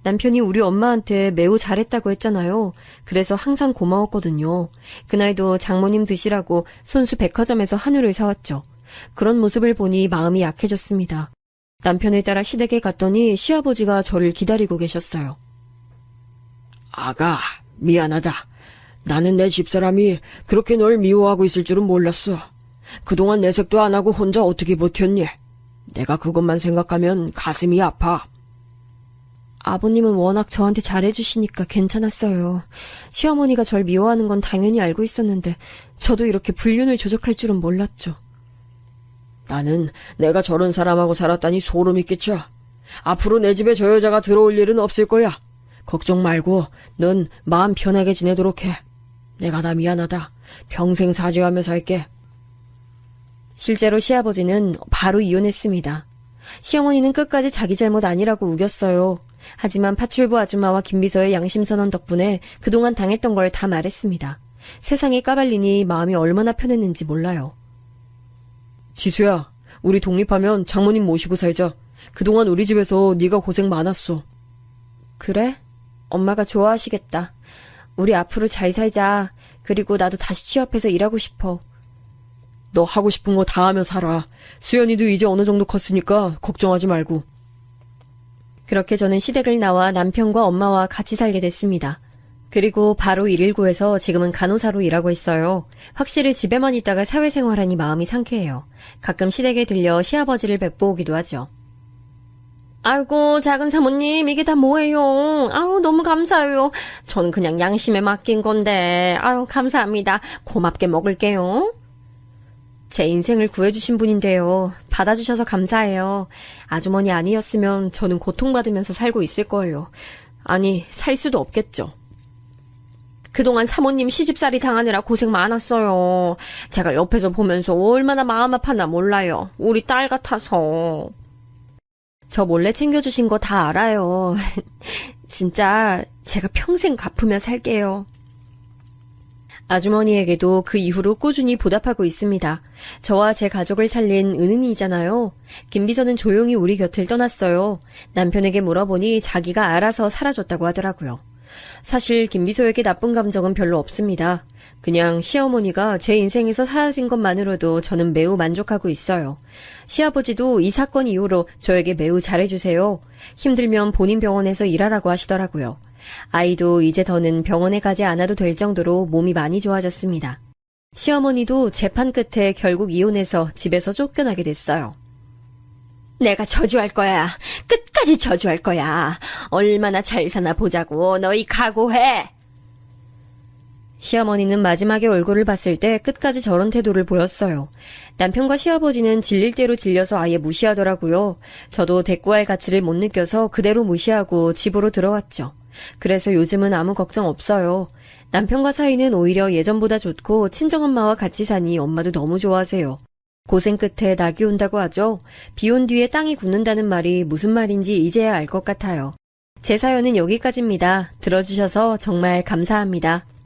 B: 남편이 우리 엄마한테 매우 잘했다고 했잖아요. 그래서 항상 고마웠거든요. 그날도 장모님 드시라고 손수 백화점에서 한우를 사왔죠. 그런 모습을 보니 마음이 약해졌습니다. 남편을 따라 시댁에 갔더니 시아버지가 저를 기다리고 계셨어요.
D: 아가, 미안하다. 나는 내 집사람이 그렇게 널 미워하고 있을 줄은 몰랐어. 그동안 내색도 안 하고 혼자 어떻게 버텼니? 내가 그것만 생각하면 가슴이 아파.
B: 아버님은 워낙 저한테 잘해주시니까 괜찮았어요. 시어머니가 절 미워하는 건 당연히 알고 있었는데 저도 이렇게 불륜을 조작할 줄은 몰랐죠.
D: 나는 내가 저런 사람하고 살았다니 소름이 끼쳐. 앞으로 내 집에 저 여자가 들어올 일은 없을 거야. 걱정 말고 넌 마음 편하게 지내도록 해. 내가 다 미안하다. 평생 사죄하며 살게.
B: 실제로 시아버지는 바로 이혼했습니다. 시어머니는 끝까지 자기 잘못 아니라고 우겼어요. 하지만 파출부 아줌마와 김비서의 양심선언 덕분에 그동안 당했던 걸 다 말했습니다. 세상이 까발리니 마음이 얼마나 편했는지 몰라요.
D: 지수야, 우리 독립하면 장모님 모시고 살자. 그동안 우리 집에서 네가 고생 많았어.
B: 그래? 엄마가 좋아하시겠다. 우리 앞으로 잘 살자. 그리고 나도 다시 취업해서 일하고 싶어.
D: 너 하고 싶은 거 다 하며 살아. 수연이도 이제 어느 정도 컸으니까 걱정하지 말고.
B: 그렇게 저는 시댁을 나와 남편과 엄마와 같이 살게 됐습니다. 그리고 바로 119에서 지금은 간호사로 일하고 있어요. 확실히 집에만 있다가 사회생활하니 마음이 상쾌해요. 가끔 시댁에 들려 시아버지를 뵙고 오기도 하죠.
C: 아이고, 작은 사모님, 이게 다 뭐예요? 아유, 너무 감사해요. 전 그냥 양심에 맡긴 건데, 아유, 감사합니다. 고맙게 먹을게요.
B: 제 인생을 구해주신 분인데요. 받아주셔서 감사해요. 아주머니 아니었으면 저는 고통받으면서 살고 있을 거예요. 아니, 살 수도 없겠죠.
C: 그동안 사모님 시집살이 당하느라 고생 많았어요. 제가 옆에서 보면서 얼마나 마음 아팠나 몰라요. 우리 딸 같아서.
B: 저 몰래 챙겨주신 거 다 알아요. 진짜 제가 평생 갚으며 살게요. 아주머니에게도 그 이후로 꾸준히 보답하고 있습니다. 저와 제 가족을 살린 은은이잖아요. 김비서는 조용히 우리 곁을 떠났어요. 남편에게 물어보니 자기가 알아서 사라졌다고 하더라고요. 사실 김비서에게 나쁜 감정은 별로 없습니다. 그냥 시어머니가 제 인생에서 사라진 것만으로도 저는 매우 만족하고 있어요. 시아버지도 이 사건 이후로 저에게 매우 잘해주세요. 힘들면 본인 병원에서 일하라고 하시더라고요. 아이도 이제 더는 병원에 가지 않아도 될 정도로 몸이 많이 좋아졌습니다. 시어머니도 재판 끝에 결국 이혼해서 집에서 쫓겨나게 됐어요.
C: 내가 저주할 거야. 끝까지 저주할 거야. 얼마나 잘 사나 보자고. 너희 각오해.
B: 시어머니는 마지막에 얼굴을 봤을 때 끝까지 저런 태도를 보였어요. 남편과 시아버지는 질릴 대로 질려서 아예 무시하더라고요. 저도 대꾸할 가치를 못 느껴서 그대로 무시하고 집으로 들어왔죠. 그래서 요즘은 아무 걱정 없어요. 남편과 사이는 오히려 예전보다 좋고 친정엄마와 같이 사니 엄마도 너무 좋아하세요. 고생 끝에 낙이 온다고 하죠. 비 온 뒤에 땅이 굳는다는 말이 무슨 말인지 이제야 알 것 같아요. 제 사연은 여기까지입니다. 들어주셔서 정말 감사합니다.